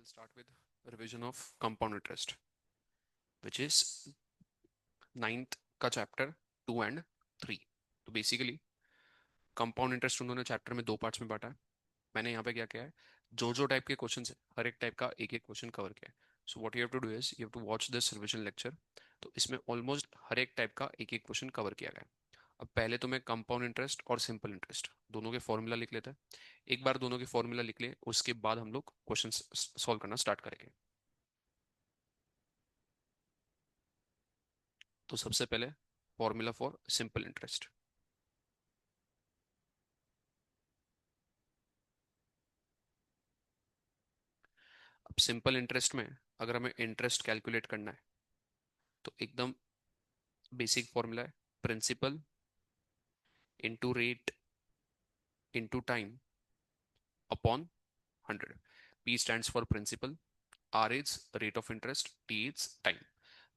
start with revision of compound interest, which is ninth का chapter 2 and 3। तो basically compound interest उन्होंने chapter में दो पार्ट्स में बांटा है। मैंने यहाँ पे क्या किया है, जो जो टाइप के क्वेश्चन है हर एक टाइप का एक एक क्वेश्चन कवर किया है। So what you have to do is you have to watch this revision lecture. तो इसमें ऑलमोस्ट हर एक टाइप का एक एक क्वेश्चन कवर किया गया है। अब पहले तो मैं कंपाउंड इंटरेस्ट और सिंपल इंटरेस्ट दोनों के फॉर्मूला लिख लेते हैं। एक बार दोनों के फॉर्मूला लिख ले, उसके बाद हम लोग क्वेश्चन सॉल्व करना स्टार्ट करेंगे। तो सबसे पहले फॉर्मूला फॉर सिंपल इंटरेस्ट। अब सिंपल इंटरेस्ट में अगर हमें इंटरेस्ट कैलकुलेट करना है तो एकदम बेसिक फॉर्मूला है, principal into rate into time upon 100। P stands for principal, R is rate of interest, T is time.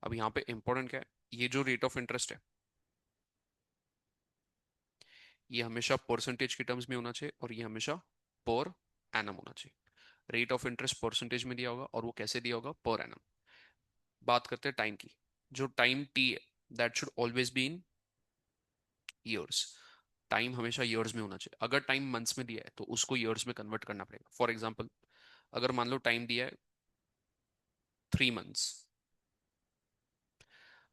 अब यहाँ पे इंपॉर्टेंट क्या है, ये जो रेट ऑफ इंटरेस्ट है ये हमेशा परसेंटेज के टर्म्स में होना चाहिए और ये हमेशा पर एनम होना चाहिए। रेट ऑफ इंटरेस्ट परसेंटेज में दिया होगा और वो कैसे दिया होगा, पर एनम। बात करते हैं टाइम की। जो टाइम टी है that should always be in years. Time हमेशा ईयर्स में होना चाहिए। अगर टाइम मंथ्स में दिया है तो उसको ईयर्स में कन्वर्ट करना पड़ेगा। फॉर एग्जांपल अगर मान लो टाइम दिया है 3 मंथ्स,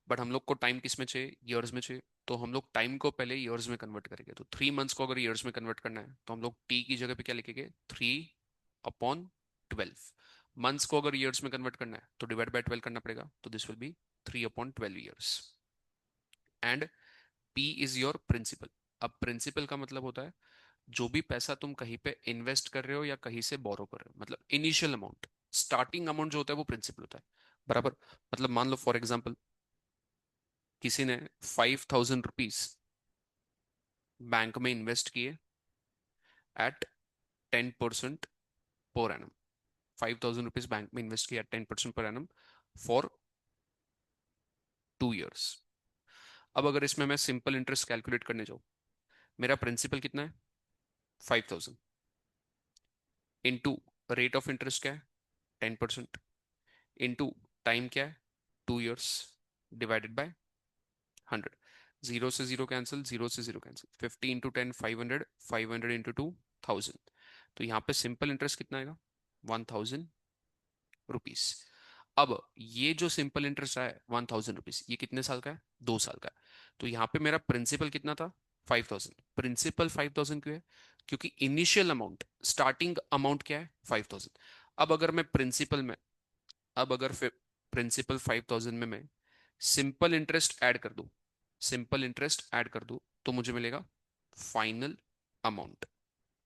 बट हम लोग को टाइम किस में चाहिए, ईयर्स में चाहिए। तो हम लोग टाइम को पहले ईयर्स में कन्वर्ट करेंगे। तो 3 मंथ्स को अगर ईयर्स में कन्वर्ट करना है तो हम लोग टी की जगह पे क्या लिखेंगे, 3/12। मंथ्स को अगर ईयर्स में कन्वर्ट करना है तो डिवाइड बाय 12 करना पड़ेगा। तो this will be 3/12 years. And P is your principal. अब प्रिंसिपल का मतलब होता है जो भी पैसा तुम कहीं पे इन्वेस्ट कर रहे हो या कहीं से बोरो कर रहे हो, मतलब इनिशियल अमाउंट, स्टार्टिंग अमाउंट जो होता है वो प्रिंसिपल होता है। बराबर। मतलब मान लो फॉर एग्जांपल किसी ने 5,000 रुपीज बैंक में इन्वेस्ट किए एट 10% पर एनम। 5,000 रुपीज बैंक में इन्वेस्ट किया 10% पर एनम फॉर 2 ईयर्स। अब अगर इसमें मैं सिंपल इंटरेस्ट कैलकुलेट करने जाऊं, मेरा प्रिंसिपल कितना है, 5,000 इंटू रेट ऑफ इंटरेस्ट क्या है, 10%, इंटू टाइम क्या है, 2 ईयर्स, डिवाइडेड बाय 100। जीरो से जीरो कैंसिल, जीरो से जीरो कैंसिल, 50 इंटू 10 500, 500 इंटू 2 1000। तो यहाँ पे सिंपल इंटरेस्ट कितना आएगा, 1,000 रुपीज। अब ये जो सिंपल इंटरेस्ट है 1,000 रुपीज, ये कितने साल का है, 2 साल का है। तो यहाँ पे मेरा प्रिंसिपल कितना था, 5,000। प्रिंसिपल 5,000 क्यों है, क्योंकि इनिशियल अमाउंट, स्टार्टिंग अमाउंट क्या है, 5,000। अब अगर मैं प्रिंसिपल में, अब अगर प्रिंसिपल 5,000 में मैं सिंपल इंटरेस्ट ऐड कर दूं, सिंपल इंटरेस्ट ऐड कर दूं तो मुझे मिलेगा final amount.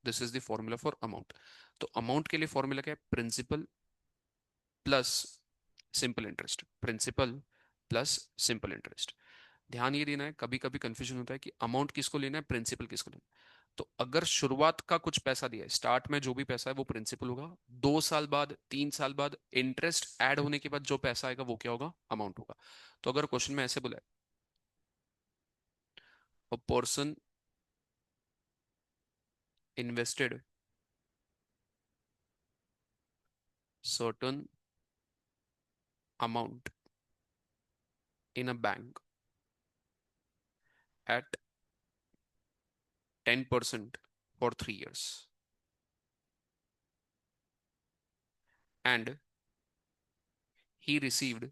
This is the formula for amount. तो अमाउंट के लिए फॉर्मूला क्या है, principal plus simple interest, principal plus simple interest. ध्यान ये देना है, कभी कभी कंफ्यूजन होता है कि अमाउंट किसको लेना है, प्रिंसिपल किसको लेना है। तो अगर शुरुआत का कुछ पैसा दिया है, स्टार्ट में जो भी पैसा है वो प्रिंसिपल होगा। 2 साल बाद, 3 साल बाद इंटरेस्ट ऐड होने के बाद जो पैसा आएगा वो क्या होगा, अमाउंट होगा। तो अगर क्वेश्चन में ऐसे बोला है, a person invested certain amount in a bank at 10% for 3 years and he received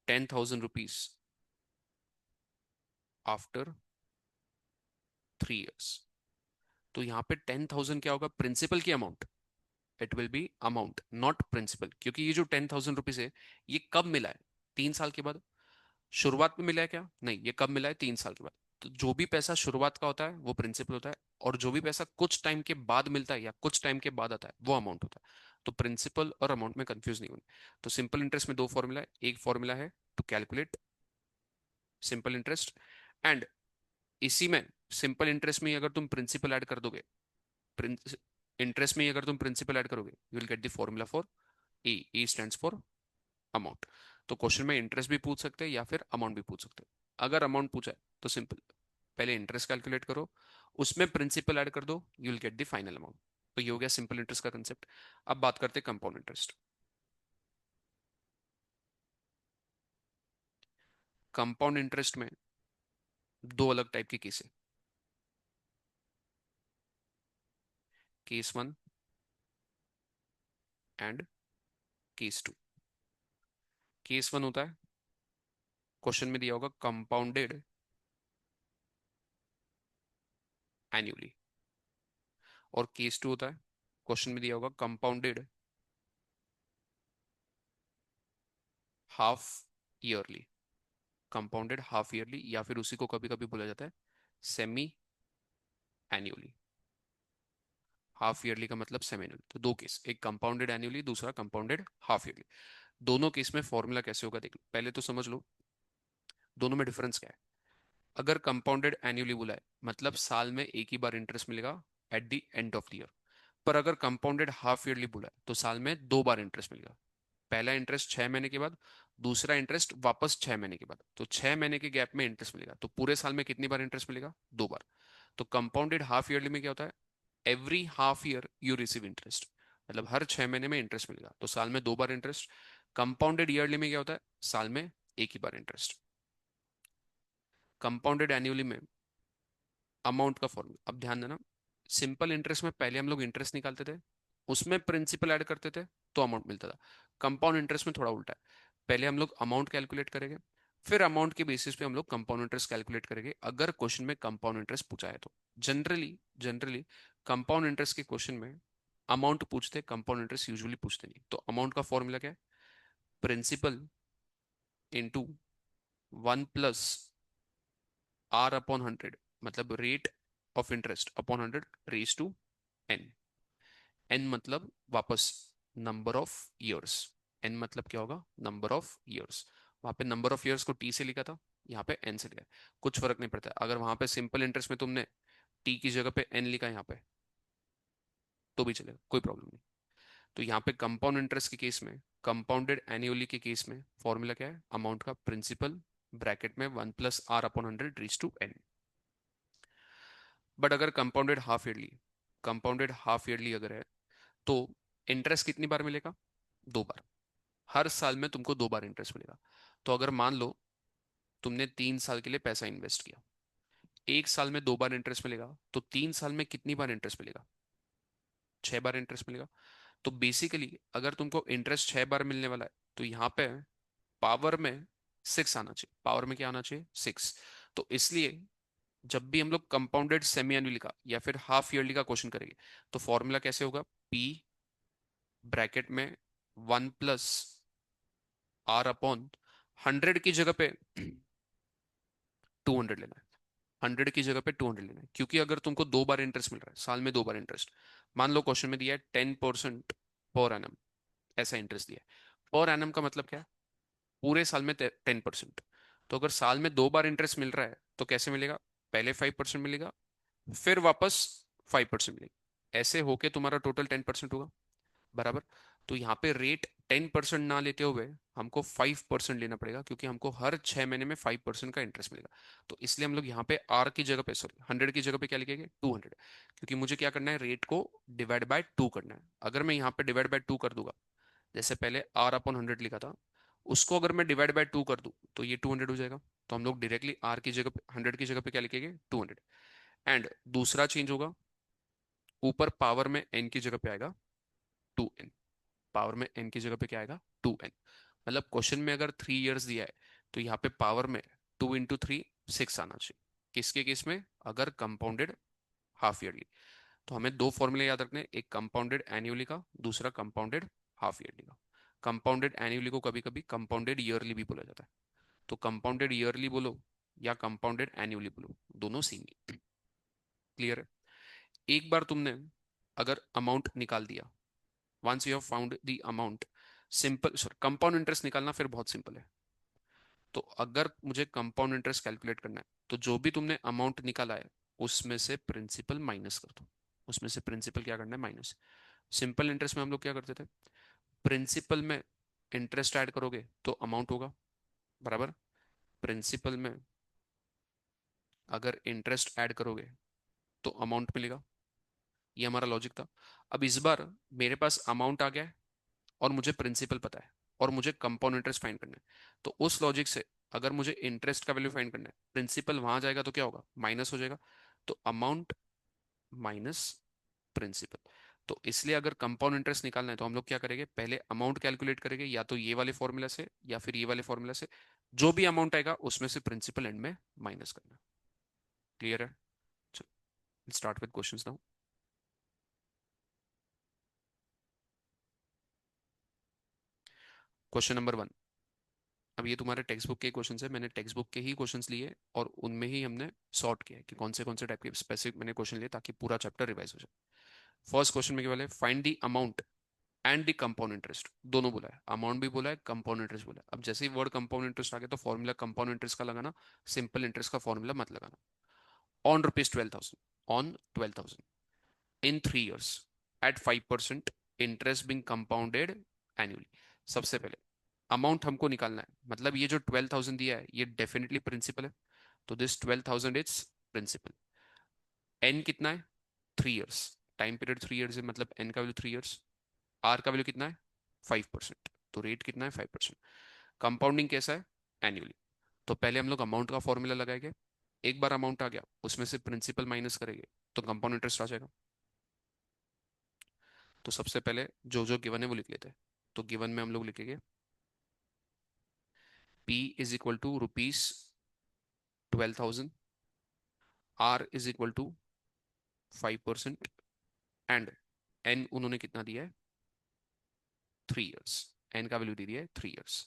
10,000 rupees after 3 years। तो यहाँ पे 10,000 क्या होगा, प्रिंसिपल की amount. It will be amount not principal, क्योंकि ये जो 10,000 रुपीज है ये कब मिला है, 3 साल के बाद। शुरुआत में मिला है क्या, नहीं, ये कब मिला है, 3 साल के बाद। तो जो भी पैसा शुरुआत का होता है वो प्रिंसिपल होता है, और जो भी पैसा कुछ टाइम के बाद मिलता है या कुछ टाइम के बाद आता है वो अमाउंट होता है। तो प्रिंसिपल और अमाउंट में कंफ्यूज नहीं होने। तो सिंपल इंटरेस्ट में दो फॉर्मूला है, एक फॉर्मूला है to calculate simple interest, and इसी में सिंपल इंटरेस्ट में ही अगर तुम प्रिंसिपल ऐड कर दोगे, इंटरेस्ट में ही अगर तुम प्रिंसिपल ऐड करोगे you will get the formula for a. A stands for amount. तो क्वेश्चन में इंटरेस्ट भी पूछ सकते हैं या फिर अमाउंट भी पूछ सकते हैं। अगर अमाउंट पूछा है तो सिंपल पहले इंटरेस्ट कैलकुलेट करो, उसमें प्रिंसिपल ऐड कर दो, you will get the final amount. तो ये हो गया सिंपल इंटरेस्ट का कंसेप्ट। अब बात करते हैं कंपाउंड इंटरेस्ट। कंपाउंड इंटरेस्ट में दो अलग टाइप के केस है। Case one and case two. Case one होता है, क्वेश्चन में दिया होगा कंपाउंडेड एन्युअली। और केस टू होता है, क्वेश्चन में दिया होगा compounded half yearly. Compounded half yearly, या फिर उसी को कभी कभी बोला जाता है सेमी एन्युअली। हाफ ईयरली का मतलब सेमी एनुअली। तो दो केस, एक कंपाउंडेड एनुअली, दूसरा कंपाउंडेड हाफ ईयरली। दोनों केस में फॉर्मूला कैसे होगा देख लो, पहले तो समझ लो दोनों में डिफरेंस क्या है। अगर कंपाउंडेड एनुअली बोला है मतलब साल में एक ही बार इंटरेस्ट मिलेगा at the end of the year. पर अगर कंपाउंडेड हाफ ईयरली बोला है तो साल में दो बार इंटरेस्ट मिलेगा। पहला इंटरेस्ट 6 महीने के बाद, दूसरा इंटरेस्ट वापस 6 महीने के बाद। तो 6 महीने के गैप में इंटरेस्ट मिलेगा, तो पूरे साल में कितनी बार इंटरेस्ट मिलेगा? दो बार। तो कंपाउंडेड हाफ ईयरली में क्या होता है, every half year you receive interest, मतलब हर 6 महीने में इंटरेस्ट मिलेगा, तो साल में दो बार इंटरेस्ट। कंपाउंडेड ईयरली में क्या होता है, साल में एक ही बार इंटरेस्ट। कंपाउंडेड एनुअली में अमाउंट का फॉर्मूला, अब ध्यान देना, सिंपल इंटरेस्ट में पहले हम लोग इंटरेस्ट निकालते थे, उसमें प्रिंसिपल ऐड करते थे तो अमाउंट मिलता था। कंपाउंड इंटरेस्ट में थोड़ा उल्टा है, पहले हम लोग अमाउंट कैलकुलेट करेंगे, फिर अमाउंट के बेसिस पे हम लोग कंपाउंड इंटरेस्ट कैलकुलेट करेंगे, अगर क्वेश्चन में कंपाउंड इंटरेस्ट पूछा है तो। जनरली जनरली कंपाउंड इंटरेस्ट के क्वेश्चन में अमाउंट पूछते, कंपाउंड इंटरेस्ट यूजुअली पूछते नहीं। तो अमाउंट का फॉर्मूला क्या है, principal into 1 plus R upon 100, मतलब rate of interest upon 100 raise to N. N मतलब वापस नंबर ऑफ ईयर्स। एन मतलब क्या होगा, नंबर ऑफ ईयर्स। वहां पे नंबर ऑफ ईयर्स को टी से लिखा था, यहाँ पे एन से लिखा है, कुछ फर्क नहीं पड़ता। अगर वहां पे सिंपल इंटरेस्ट में तुमने टी की जगह पे एन लिखा है यहाँ पे तो भी चलेगा, कोई प्रॉब्लम नहीं। तो यहाँ पे कंपाउंड इंटरेस्ट के केस में, कंपाउंडेड एनुअली के केस में फॉर्मूला क्या है, अमाउंट का प्रिंसिपल ब्रैकेट में 1 plus R upon 100 reach to N. But अगर compounded half yearly, compounded half yearly अगर है तो इंटरेस्ट कितनी बार मिलेगा, दो बार। हर साल में तुमको दो बार इंटरेस्ट मिलेगा। तो अगर मान लो तुमने 3 साल के लिए पैसा इन्वेस्ट किया, एक साल में दो बार इंटरेस्ट मिलेगा, तो 3 साल में कितनी बार इंटरेस्ट मिलेगा, 6 बार इंटरेस्ट मिलेगा। तो बेसिकली अगर तुमको इंटरेस्ट 6 बार मिलने वाला है तो यहाँ पे पावर में 6 आना चाहिए, पावर में क्या आना चाहिए, 6। तो इसलिए जब भी हम लोग कंपाउंडेड सेमी एनुअली का या फिर हाफ ईयरली का क्वेश्चन करेंगे तो फॉर्मूला कैसे होगा, पी ब्रैकेट में 1 प्लस आर अपॉन 100 की जगह पे 200 लेना है। 100 की जगह पे 200 लेना है, क्योंकि अगर तुमको दो बार इंटरेस्ट मिल रहा है, साल में दो बार इंटरेस्ट, मान लो क्वेश्चन में दिया है 10% पर एनम, ऐसा इंटरेस्ट दिया है। पर एनम का मतलब क्या है, पूरे साल में 10%। तो अगर साल में दो बार इंटरेस्ट मिल रहा है तो कैसे मिलेगा, पहले 5% मिलेगा, फिर वापस 5% मिलेगा, ऐसे होके तुम्हारा टोटल 10% होगा, बराबर। तो यहाँ पे रेट 10% ना लेते हुए हमको 5% लेना पड़ेगा, क्योंकि हमको हर 6 महीने में 5% का इंटरेस्ट मिलेगा। तो इसलिए हम लोग यहाँ पे आर की जगह पे, सॉरी 100 की जगह पे क्या लिखेंगे, 200, क्योंकि मुझे क्या करना है, रेट को डिवाइड बाय 2 करना है। अगर मैं यहाँ पे डिवाइड बाय 2 कर दूंगा, जैसे पहले आर अपॉन 100 लिखा था, उसको अगर मैं डिवाइड बाय 2 कर दूं तो ये 200 हो जाएगा। तो हम लोग डायरेक्टली आर की जगह पे, 100 की जगह पे क्या लिखेंगे, 200। एंड दूसरा चेंज होगा, ऊपर पावर में एन की जगह पे आएगा 2n। पावर में एन की जगह पे क्या आएगा, 2n। मतलब क्वेश्चन में अगर 3 इयर्स दिया है तो यहाँ पे पावर में 2 × 3 6 आना चाहिए। किसके केस में, अगर कंपाउंडेड हाफ ईयरली। तो हमें दो फॉर्मूले याद रखने हैं, एक कंपाउंडेड एनुअली का, दूसरा कंपाउंडेड हाफ ईयरली का। कंपाउंडेड एनुअली को कभी कभी कंपाउंडेड ईयरली भी बोला जाता है। तो कंपाउंडेड ईयरली बोलो या कंपाउंडेड एनुअली बोलो, दोनों सेम ही। क्लियर है। एक बार तुमने अगर अमाउंट निकाल दिया, once you have found the amount, simple sir compound interest निकालना फिर बहुत सिंपल है। तो अगर मुझे कंपाउंड इंटरेस्ट कैलकुलेट करना है तो जो भी तुमने अमाउंट निकाला है उसमें से प्रिंसिपल माइनस कर दो। उसमें से प्रिंसिपल क्या करना है, माइनस। सिंपल इंटरेस्ट में हम लोग क्या करते थे, प्रिंसिपल में इंटरेस्ट ऐड करोगे तो अमाउंट होगा, बराबर। प्रिंसिपल में अगर इंटरेस्ट ऐड करोगे तो अमाउंट मिलेगा। ये हमारा लॉजिक था। अब इस बार मेरे पास अमाउंट आ गया है और मुझे प्रिंसिपल पता है और मुझे कंपाउंड इंटरेस्ट फाइंड करना है। तो उस लॉजिक से अगर मुझे इंटरेस्ट का वैल्यू फाइंड करना है, प्रिंसिपल वहां जाएगा तो क्या होगा, माइनस हो जाएगा। तो अमाउंट माइनस प्रिंसिपल। तो इसलिए अगर कंपाउंड इंटरेस्ट निकालना है तो हम लोग क्या करेंगे, पहले अमाउंट कैलकुलेट करेंगे, या तो ये वाले फॉर्मूला से या फिर ये वाले फॉर्मूला से। जो भी अमाउंट आएगा उसमें से प्रिंसिपल एंड में माइनस करना। क्लियर है? चलो start with questions now. Question number 1। अब ये तुम्हारे टेक्स्ट बुक के क्वेश्चंस है, मैंने टेक्स्ट बुक के ही क्वेश्चंस लिए और उनमें ही हमने सॉर्ट किया है कि कौन से टाइप के स्पेसिफिक मैंने क्वेश्चन लिए ताकि पूरा चैप्टर रिवाइज हो जाए। फर्स्ट क्वेश्चन में क्या बोला है, find the amount and the compound interest. दोनों बोला है, अमाउंट भी बोला है, कंपाउंड इंटरेस्ट बोला है। अब जैसे ही वर्ड कंपाउंड इंटरेस्ट आ गया तो फॉर्मूला कंपाउंड इंटरेस्ट का लगाना, सिंपल इंटरेस्ट का फॉर्मूला मत लगाना। On rupees 12,000, on 12,000 in 3 years at 5% interest being compounded annually. सबसे पहले अमाउंट हमको निकालना है, मतलब ये जो 12,000 दिया है ये डेफिनेटली प्रिंसिपल है, तो दिस 12,000 इज प्रिंसिपल। एन कितना है, 3 years, टाइम पीरियड 3 years है, मतलब एन का वैल्यू 3 years। आर का वैल्यू कितना है, 5%, तो रेट कितना है 5%। कंपाउंडिंग कैसा है, एनुअली। तो पहले हम लोग अमाउंट का फॉर्मूला लगाएंगे। एक बार अमाउंट आ गया उसमें से प्रिंसिपल माइनस करेंगे तो कंपाउंड इंटरेस्ट आ जाएगा। तो सबसे पहले जो जो गिवन है वो लिख लेते हैं। तो गिवन में हम लोग लिखेंगे P is equal to rupees 12,000, R is equal to 5%, and N उन्होंने कितना दिया है, 3 years। N का वैल्यू दे दिया है 3 years।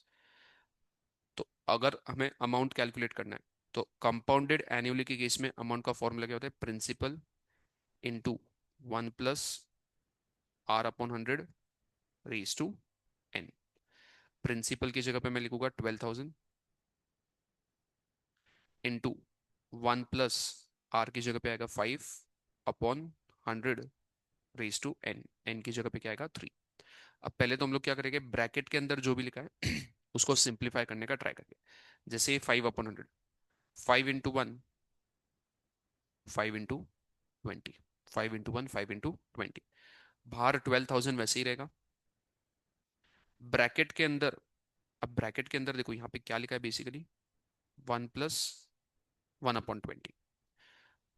तो अगर हमें अमाउंट कैलकुलेट करना है तो कंपाउंडेड एनुअली के केस में अमाउंट का फॉर्मूला क्या होता है, principal into 1 + R/100 raise to N। Principal की जगह पे मैं लिखूंगा 12,000 इंटू 1 + R की जगह पे आएगा 5/100 रेज टू N। N की जगह पे क्या आएगा, 3। अब पहले तो हम लोग क्या करेंगे, ब्रैकेट के अंदर जो भी लिखा है उसको सिंप्लीफाई करने का ट्राई करेंगे। जैसे 5/100, 5 × 1 5 × 20, 5 × 1 5 × 20। बाहर 12,000 वैसे ही रहेगा, ब्रैकेट के अंदर। अब ब्रैकेट के अंदर देखो यहाँ पे क्या लिखा है बेसिकली, 1 + 1/20।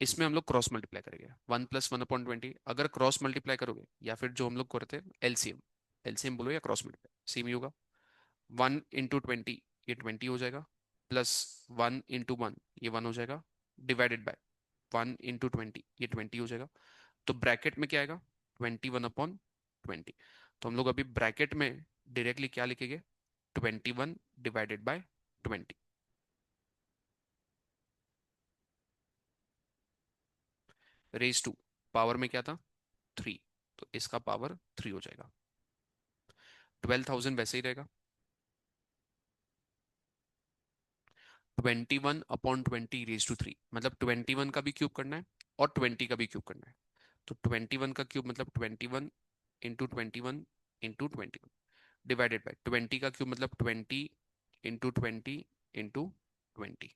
इसमें हम लोग क्रॉस मल्टीप्लाई करेंगे, 1 + 1/20। अगर क्रॉस मल्टीप्लाई करोगे या फिर जो हम लोग करते हैं एलसीएम, एलसीएम बोलो या क्रॉस मल्टीप्लाई सेम ही होगा। 1 × 20 ये 20 हो जाएगा, प्लस 1 × 1 ये 1 हो जाएगा, डिवाइडेड बाय 1 × 20 ये 20 हो जाएगा। तो ब्रैकेट में क्या आएगा, 21/20। तो हम लोग अभी ब्रैकेट में डायरेक्टली क्या लिखेंगे, 21/20 रेज टू, पावर में क्या था, 3, तो इसका पावर 3 हो जाएगा। 12,000 वैसे ही रहेगा, 21/20 रेज टू 3, मतलब 21 का भी क्यूब करना है और 20 का भी क्यूब करना है। तो 21 का क्यूब मतलब 21 × 21 × 21 डिवाइडेड बाय 20 का क्यूब मतलब 20 × 20 × 20।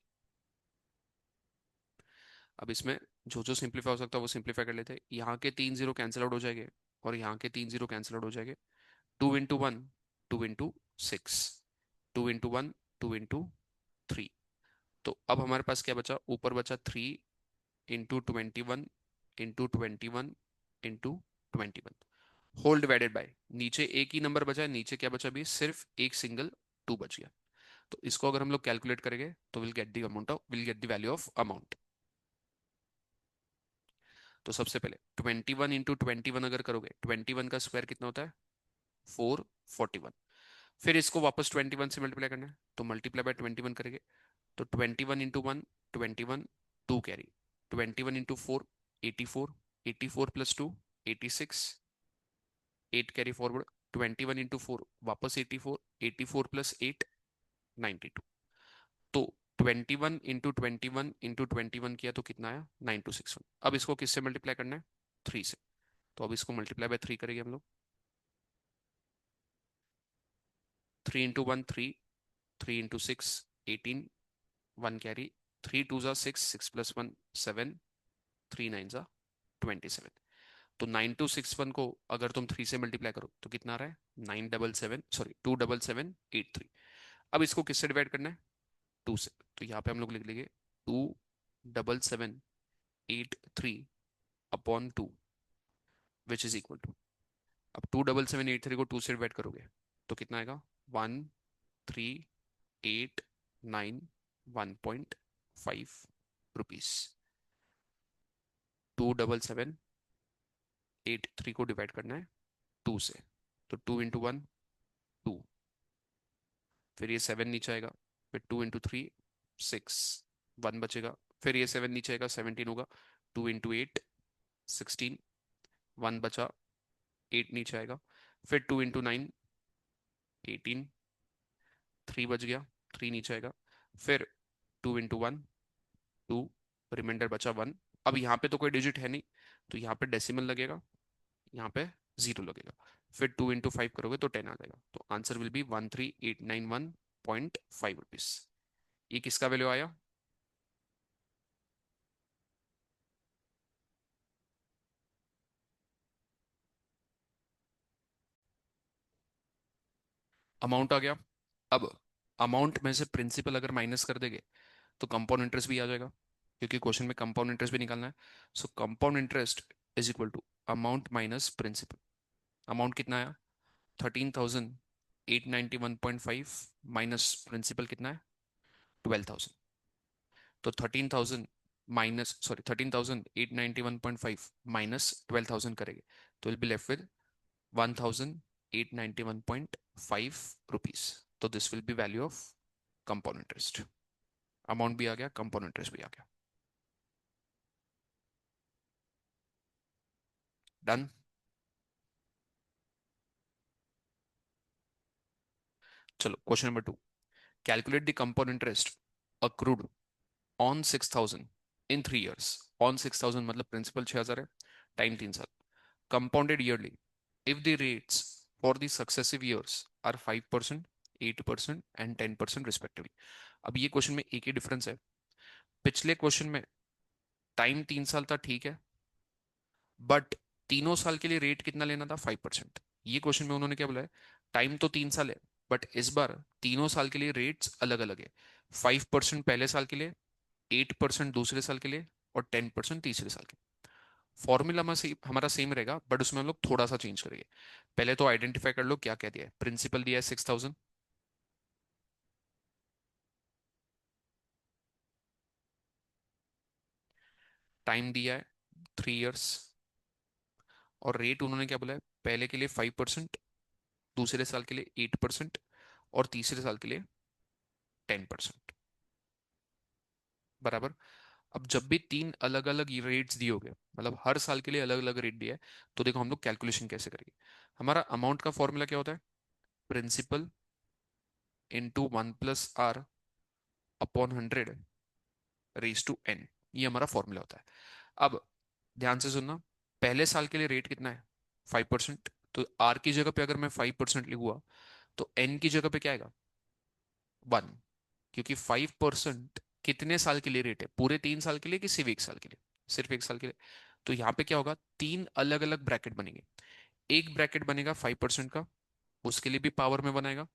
अब इसमें जो जो सिंप्लीफाई हो सकता है वो सिंप्लीफाई कर लेते हैं। यहाँ के 3 जीरो कैंसिल आउट हो जाएंगे और यहाँ के 3 जीरो कैंसिल आउट हो जाएंगे। 2 × 1 2 × 6, 2 × 1 2 × 3। तो अब हमारे पास क्या बचा, ऊपर बचा 3 × 21 × 21 × 21 होल डिवाइडेड बाय, नीचे एक ही नंबर बचा है, नीचे क्या बचा भी, सिर्फ एक सिंगल 2 बच गया। तो इसको अगर हम लोग कैलकुलेट करेंगे तो will get the value of amount. तो सबसे पहले 21 × 21 अगर करोगे, 21 का स्क्वायर कितना होता है, 441। फिर इसको वापस 21 से मल्टीप्लाई करना है तो मल्टीप्लाई बाय 21 करेंगे। तो 21 × 1 21, 2 कैरी, 21 × 4 84, 84 + 2 86, 8 कैरी फॉरवर्ड, 21 × 4 वापस 84, 84 + 8 92। तो 21 × 21 × 21 किया तो कितना आया, 9261। अब इसको किससे मल्टीप्लाई करना है, 3 से। तो अब इसको मल्टीप्लाई बाय 3 करेंगे हम लोग। 3 × 1 3, 3 × 6 18, 1 कैरी, थ्री टू ज़ा six, six plus one seven, three nine ज़ा 27। तो 9261 को अगर तुम थ्री से मल्टीप्लाई करो तो कितना आ रहा है? 977, सॉरी 27783। अब इसको किससे डिवाइड करना है? टू से। तो यहाँ पे हम लोग लिख लेंगे 27783 upon two, which is equal to, अब 27783 को टू से डिवाइड करोगे तो कितना आएगा? 1389 1.5 रुपीज। 27783 को डिवाइड करना है टू से, तो टू इंटू वन टू, फिर ये सेवन नीचे आएगा, फिर two into three six, one बचेगा, फिर ये सेवन नीचे आएगा 17 होगा, टू इंटू एट 16, वन बचा, एट नीचे आएगा, फिर टू इंटू नाइन 18, थ्री बच गया, थ्री नीचे आएगा, फिर two into one two, reminder बचा वन। अब यहाँ पे तो कोई डिजिट है नहीं, तो यहाँ पे डेसिमल लगेगा, यहाँ पे जीरो लगेगा, फिर टू इंटू फाइव करोगे तो 10 आ जाएगा, तो आंसर विल बी 13891.5 रुपीज। ये किसका वैल्यू आया? अमाउंट आ गया। अब अमाउंट में से प्रिंसिपल अगर माइनस कर देंगे तो कंपाउंड इंटरेस्ट भी आ जाएगा, क्योंकि क्वेश्चन में कंपाउंड इंटरेस्ट भी निकालना है। So compound interest is equal to amount minus principal. Amount कितना आया? 13,891.5 माइनस प्रिंसिपल कितना है? 12,000। तो 13,000 माइनस, सॉरी 13,891.5 माइनस 12,000 करेंगे तो will be left with 1,891.5 rupees. तो this will be value of compound interest. Amount भी आ गया, कंपाउंड इंटरेस्ट भी आ गया। डन। चलो question number two. Calculate the compound interest accrued on 6,000 in 3 years। On 6,000 मतलब प्रिंसिपल 6,000 है, टाइम 3 साल, compounded yearly if the rates for the successive years are 5%, 8% and 10% respectively. अब ये क्वेश्चन में एक ही डिफरेंस है, पिछले क्वेश्चन में टाइम 3 साल था, ठीक है, बट तीनों साल के लिए रेट कितना लेना था? 5%। ये क्वेश्चन में उन्होंने क्या बोला है? टाइम तो 3 साल है, बट इस बार तीनों साल के लिए रेट्स अलग अलग है। 5% पहले साल के लिए, 8% दूसरे साल के लिए, और 10% तीसरे साल के लिए। फॉर्मूला में से हमारा सेम रहेगा, बट उसमें हम लोग थोड़ा सा चेंज करेंगे। पहले तो आइडेंटिफाई कर लो क्या क्या दिया है। प्रिंसिपल दिया है 6,000, टाइम दिया है 3 years, और रेट उन्होंने क्या बोला है? पहले के लिए 5%, दूसरे साल के लिए 8%, और तीसरे साल के लिए 10%। बराबर। अब जब भी तीन अलग अलग रेट्स दिए होंगे, मतलब हर साल के लिए अलग अलग रेट दिया है, तो देखो हम लोग कैलकुलेशन कैसे करेंगे। हमारा अमाउंट का फॉर्मूला क्या होता है? Principal into one plus R upon 100 raise to N, ये हमारा फॉर्मूला होता है। अब ध्यान से सुनना, पहले साल के लिए रेट कितना है? 5%। तो आर की जगह पे अगर मैं 5% लिखूंगा तो एन की जगह पे क्या आएगा? 1। क्योंकि 5% कितने साल के लिए रेट है? पूरे 3 साल के लिए कि सिर्फ 1 साल के लिए? सिर्फ 1 साल के लिए। तो यहाँ पे क्या होगा? तीन अलग अलग ब्रैकेट बनेंगे। एक ब्रैकेट बनेगा 5% का, उसके लिए भी पावर में बनाएगा।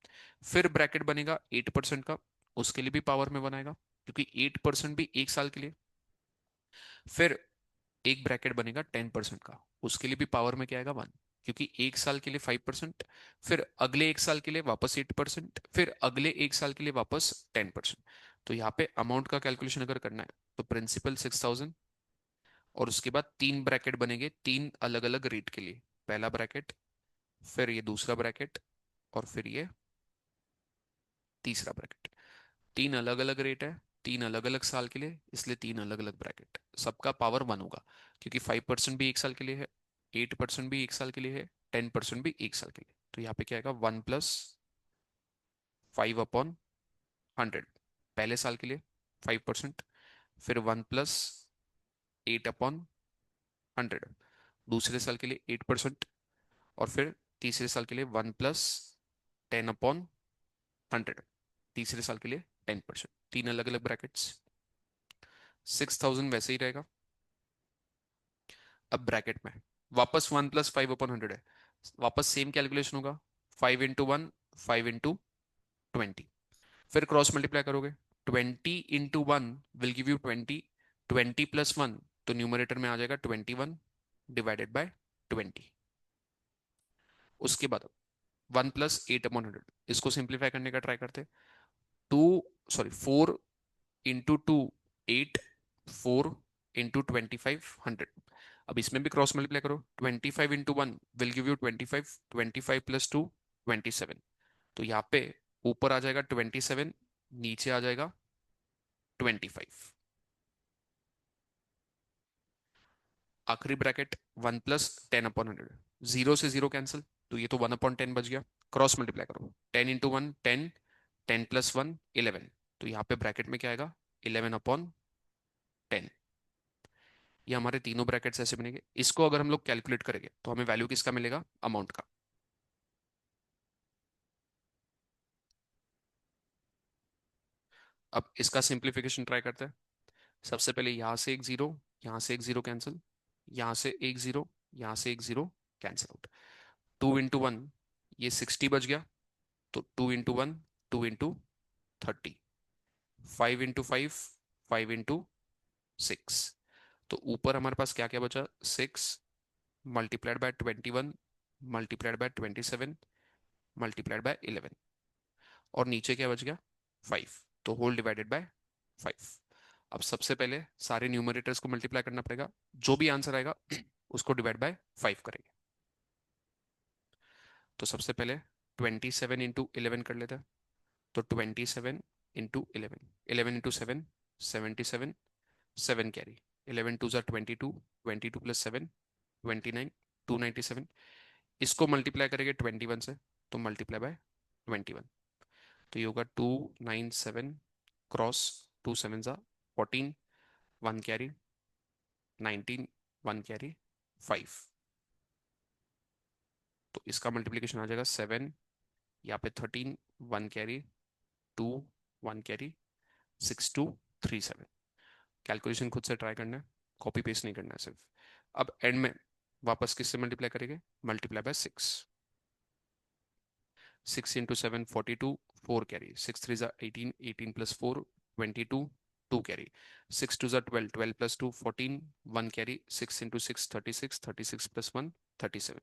फिर ब्रैकेट बनेगा 8% का, उसके लिए भी पावर में बनाएगा, क्योंकि 8% भी 1 साल के लिए। फिर एक ब्रैकेट बनेगा 10% का, उसके लिए भी पावर में क्या आएगा? 1, क्योंकि 1 साल के लिए 5%, फिर अगले 1 साल के लिए वापस 8%, फिर अगले 1 साल के लिए वापस 10%। तो यहाँ पे अमाउंट का कैलकुलेशन अगर करना है तो प्रिंसिपल 6,000, और उसके बाद तीन ब्रैकेट बनेंगे तीन अलग अलग रेट के लिए। पहला ब्रैकेट, फिर ये दूसरा ब्रैकेट, और फिर ये तीसरा ब्रैकेट। तीन अलग अलग रेट है, तीन अलग अलग साल के लिए, इसलिए तीन अलग अलग ब्रैकेट। सबका पावर 1 होगा, क्योंकि 5% भी 1 साल के लिए है, 8% भी 1 साल के लिए है, 10% भी 1 साल के लिए। तो यहाँ पे क्या आएगा? 1+5/100 पहले साल के लिए 5%, फिर 1+8/100 दूसरे साल के लिए 8%, और फिर तीसरे साल के लिए 1+10/100 तीसरे साल के लिए 10%। तीन अलग अलग ब्रैकेट्स। 6,000 वैसे ही रहेगा। अब ब्रैकेट में वापस 1 + 5/100 है, वापस सेम कैलकुलेशन होगा। 5 × 1, 5 × 20। फिर क्रॉस मल्टीप्लाई करोगे। 20 × 1 विल गिव यू 20। 20 + 1, तो न्यूमरेटर में आ जाएगा 21 डिवाइडेड बाय 20। उसके बाद 1 + 8/100, इसको सिंप्लीफाई करने का ट्राई करते। 4 × 2 8, 4 × 25 100। अब इसमें भी क्रॉस मल्टीप्लाई करो। 25 × 1 विल गिव यू 25, 25 + 2 27। तो यहाँ पे ऊपर आ जाएगा 27, नीचे आ जाएगा 25। आखिरी ब्रैकेट 1 + 10/100, 0 से 0 कैंसिल, तो ये तो 1/10 बच गया। क्रॉस मल्टीप्लाई करो। 10 × 1 10, 10 + 1 11। तो यहाँ पे ब्रैकेट में क्या आएगा? 11/10। ये हमारे तीनों ब्रैकेट्स ऐसे बनेंगे। इसको अगर हम लोग कैलकुलेट करेंगे तो हमें वैल्यू किसका मिलेगा? अमाउंट का। अब इसका सिंप्लीफिकेशन ट्राई करते हैं। सबसे पहले यहाँ से एक जीरो, यहाँ से एक जीरो कैंसिल, यहाँ से एक जीरो, यहाँ से एक जीरो कैंसिल आउट। 2 × 1, ये 60 बच गया, तो 2 × 1 2 × 30। 5 × 5 5 × 6। तो ऊपर हमारे पास क्या क्या बचा? 6 multiplied by 21 multiplied by 27 multiplied by 11। और नीचे क्या बच गया? 5। तो होल डिवाइडेड बाय 5। अब सबसे पहले सारे न्यूमरेटर्स को मल्टीप्लाई करना पड़ेगा। जो भी आंसर आएगा उसको डिवाइड बाय 5 करेंगे। तो सबसे पहले 27 × 11 कर लेते हैं। तो 27 × 11, 11 × 7 77, 7 कैरी, 11 × 2 = 22, 22 + 7 29, 297। इसको मल्टीप्लाई करेंगे 21 से, तो मल्टीप्लाई बाय 21। तो ये होगा 297 क्रॉस 2 7 = 14, 1 कैरी 19, 1 कैरी 5। तो इसका मल्टीप्लीकेशन आ जाएगा 7, यहाँ पे 13, 1 कैरी 2, 1 कैरी 6237। कैलकुलेशन खुद से ट्राई करना है, कॉपी पेस्ट नहीं करना है सिर्फ। अब एंड में वापस किससे मल्टीप्लाई करेंगे? Multiply by 6। 6 × 7 42, 4 carry, 6 3 = 18, 18 + 4 22, 2 carry, 6 2 = 12, 12 + 2 14, 1 carry, 6 × 6 36, 36 + 1 37।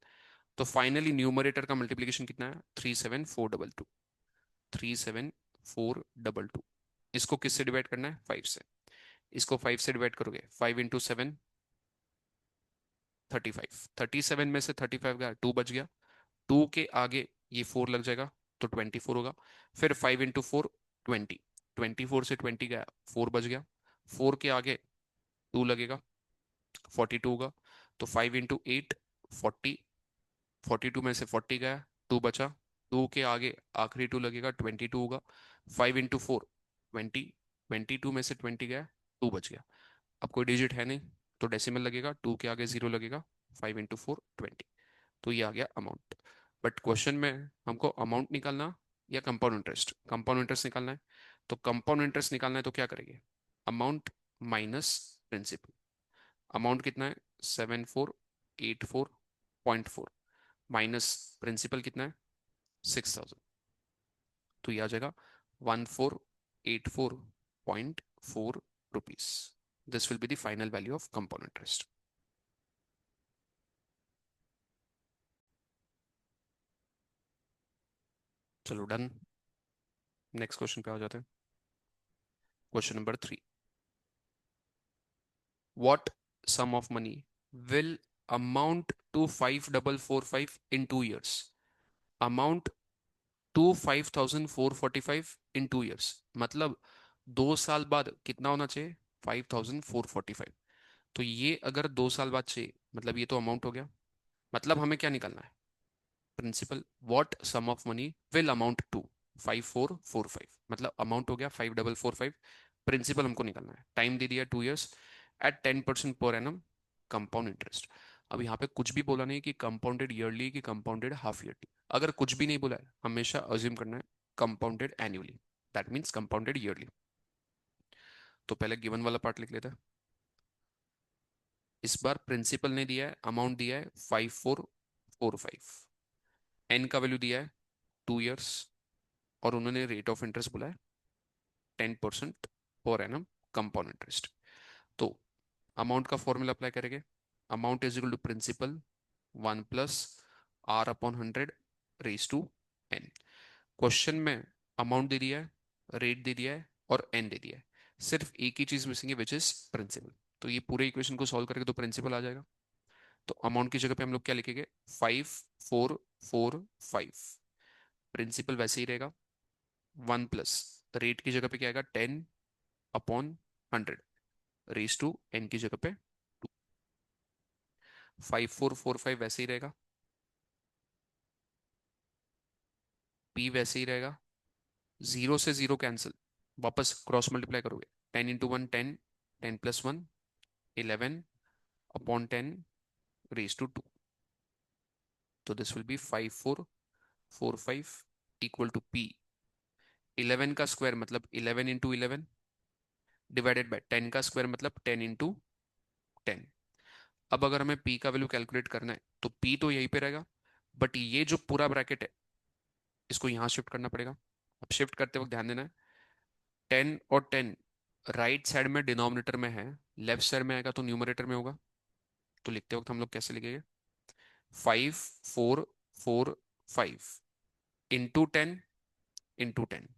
तो फाइनली न्यूमरेटर का मल्टीप्लीकेशन कितना है? 37422, 37422। इसको किससे डिवाइड करना है? 5 से। इसको 5 से डिवाइड करोगे, 5 × 7 35, 37 में से 35 गया, 2 बच गया। 2 के आगे ये 4 लग जाएगा, तो 24 होगा। फिर 5 × 4 20, 24 से 20 गया, 4 बच गया। 4 के आगे 2 लगेगा, 42 होगा। तो 5 × 8 40, 42 में से 40 गया, 2 बचा। 2 के आगे आखिरी 2 लगेगा, 22 होगा। 5 × 4 20, 22 में से 20 गया, 2 बच गया। अब कोई डिजिट है नहीं, तो डेसिमल लगेगा, 2 के आगे 0 लगेगा। 5 × 4 20। तो ये आ गया अमाउंट। बट क्वेश्चन में हमको अमाउंट निकालना या कंपाउंड इंटरेस्ट, कंपाउंड इंटरेस्ट निकालना है। तो कंपाउंड इंटरेस्ट निकालना है तो क्या करेंगे? Amount minus principal. अमाउंट कितना है? 7484.4 माइनस प्रिंसिपल कितना है? 6000। तो ये आ जाएगा 1484.4 rupees. This will be the final value of compound interest. चलो डन। नेक्स्ट क्वेश्चन पे आ जाते हैं। Question number 3। What sum of money will amount to 5445 in 2 years? Amount to 5445 in 2 years, मतलब 2 साल बाद कितना होना चाहिए? 5445। तो ये अगर 2 साल बाद चाहिए, मतलब ये तो अमाउंट हो गया। मतलब हमें क्या निकालना है? Principal. What sum of money will amount to 5445, मतलब अमाउंट हो गया 5445। प्रिंसिपल हमको निकालना है। टाइम दे दिया 2 years एट 10% पर एनम कंपाउंड इंटरेस्ट। अब यहाँ पे कुछ भी बोला नहीं कि कंपाउंडेड ईयरली कि कंपाउंडेड हाफ ईयरली। अगर कुछ भी नहीं बोला है, हमेशा अज्यूम करना है compounded annually, that means compounded yearly. तो पहले गिवन वाला पार्ट लिख लेते हैं। इस बार प्रिंसिपल ने दिया है, अमाउंट दिया है 5445, एन का वैल्यू दिया है 2 years, और उन्होंने रेट ऑफ इंटरेस्ट बोला है 10% पर एनम कंपाउंड इंटरेस्ट। तो अमाउंट का फॉर्मूला अप्लाई करेंगे। Amount is equal to principal 1 + R/100 raise to N. Question में अमाउंट दे दिया है, रेट दे दिया है और एन दे दिया है, सिर्फ एक ही चीज मिसिंग है विच इज प्रिंसिपल। तो ये पूरे इक्वेशन को सॉल्व करके तो प्रिंसिपल आ जाएगा। तो अमाउंट की जगह पे हम लोग क्या लिखेंगे, 5445। प्रिंसिपल वैसे ही रहेगा, 1 + रेट की जगह पे क्या आएगा, 10/100 रेज टू एन की जगह पे 5445 वैसे ही रहेगा, पी वैसे ही रहेगा, जीरो से जीरो कैंसिल, वापस क्रॉस मल्टीप्लाई करोगे, 10 × 1 10, 10 + 1 11/10 रेज टू 2। तो this will be 5445 equal to P, 11 का स्क्वायर मतलब 11 × 11 डिवाइडेड बाय 10 का स्क्वायर मतलब 10 × 10। अब अगर हमें पी का वैल्यू कैलकुलेट करना है तो पी तो यहीं पे रहेगा, बट ये जो पूरा ब्रैकेट है इसको यहां शिफ्ट करना पड़ेगा। अब शिफ्ट करते वक्त ध्यान देना है, 10 और 10 राइट साइड में डिनोमिनेटर में है, लेफ्ट साइड में आएगा तो न्यूमरेटर में होगा। तो लिखते वक्त हम लोग कैसे लिखेंगे, 5445 × 10 × 10,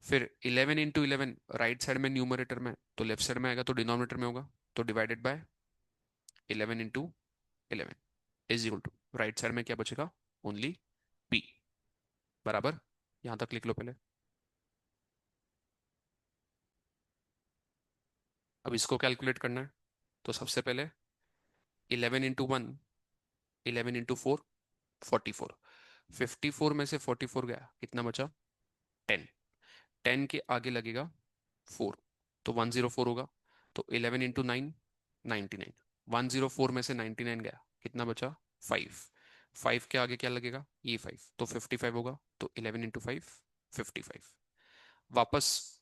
फिर 11 × 11 राइट साइड में न्यूमरेटर में तो लेफ्ट साइड में आएगा तो डिनोमिनेटर में होगा, तो divided by 11 × 11 is equal to, right side में क्या बचेगा, ओनली पी। बराबर, यहां तक लिख लो पहले। अब इसको कैलकुलेट करना है, तो सबसे पहले 11 × 1, 11 × 4 44, 54 में से 44 गया, कितना बचा, 10, 10 के आगे लगेगा 4, तो 104 होगा। तो 11 × 9 99, 104 में से 99 गया, कितना बचा, 5, 5 के आगे क्या लगेगा, ये 5, तो 55 होगा। तो 11 × 5 55। वापस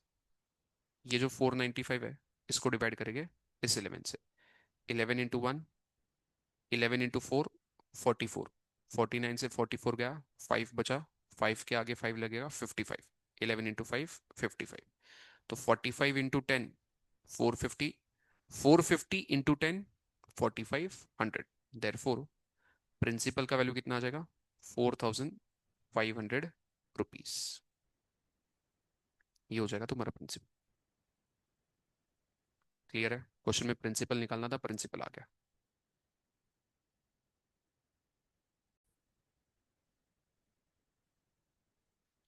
ये जो 495 है इसको डिवाइड करेंगे इस 11 से, 11 × 1, 11 × 4 44, 49 से 44 गया, 5 बचा, 5 के आगे 5 लगेगा, 55, 11 × 5 55। तो 45 × 10 450, 450 × 10 4500, देयरफॉर प्रिंसिपल का वैल्यू कितना आ जाएगा, 4500 रुपीज। ये हो जाएगा तुम्हारा प्रिंसिपल। क्लियर है, क्वेश्चन में प्रिंसिपल निकालना था, प्रिंसिपल आ गया।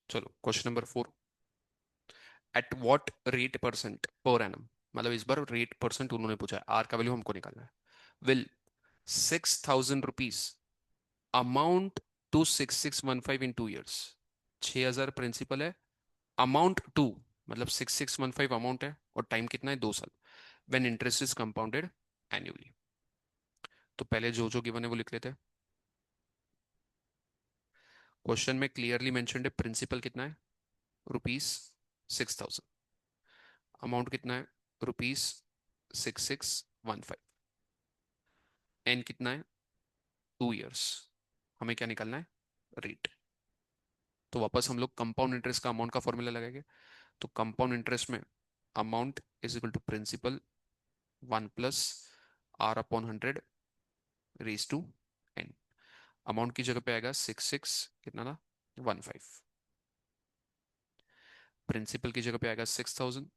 चलो question number 4, eight what rate percent per annum, मतलब इस बार रेट परसेंट उन्होंने पूछा है, आर का वैल्यू हमको निकालना है, विल 6000 रुपीज अमाउंट टू 6615 इन 2 years। 6000 प्रिंसिपल है, अमाउंट टू मतलब 6615 अमाउंट है, और टाइम कितना है, 2 साल, when interest is compounded annually. तो पहले जो जो गिवन है वो लिख लेते हैं। क्वेश्चन में क्लियरली मेंशन्ड है, प्रिंसिपल कितना है, रुपीज 6000, अमाउंट कितना है, रुपीज 6615, एन कितना है, 2 years, हमें क्या निकालना है, रेट। तो वापस हम लोग कंपाउंड इंटरेस्ट का अमाउंट का फॉर्मूला लगाएंगे। तो कंपाउंड इंटरेस्ट में amount is equal to principal 1 + R/100 raise to n. Amount की जगह पे आएगा 66, कितना था, 15, प्रिंसिपल की जगह पे आएगा 6000,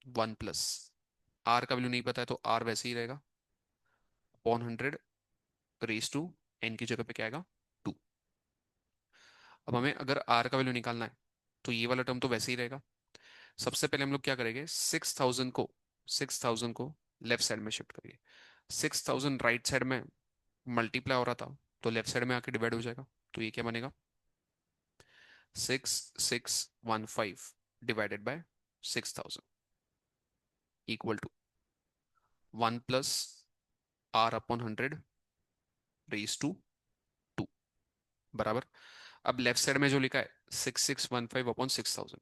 1 + आर का वैल्यू नहीं पता है तो आर वैसे ही रहेगा, अपॉन 100 रेज टू एन की जगह पे क्या आएगा, 2। अब हमें अगर आर का वैल्यू निकालना है तो ये वाला टर्म तो वैसे ही रहेगा। सबसे पहले हम लोग क्या करेंगे, 6000 को लेफ्ट साइड में शिफ्ट करिए। 6000 राइट साइड में मल्टीप्लाई हो रहा था तो लेफ्ट साइड में आके डिवाइड हो जाएगा। तो ये क्या बनेगा, 6615 divided by 6000 equal to 1 + R/100 raise to 2। बराबर। अब लेफ्ट साइड में जो लिखा है 6615 अपॉन 6000,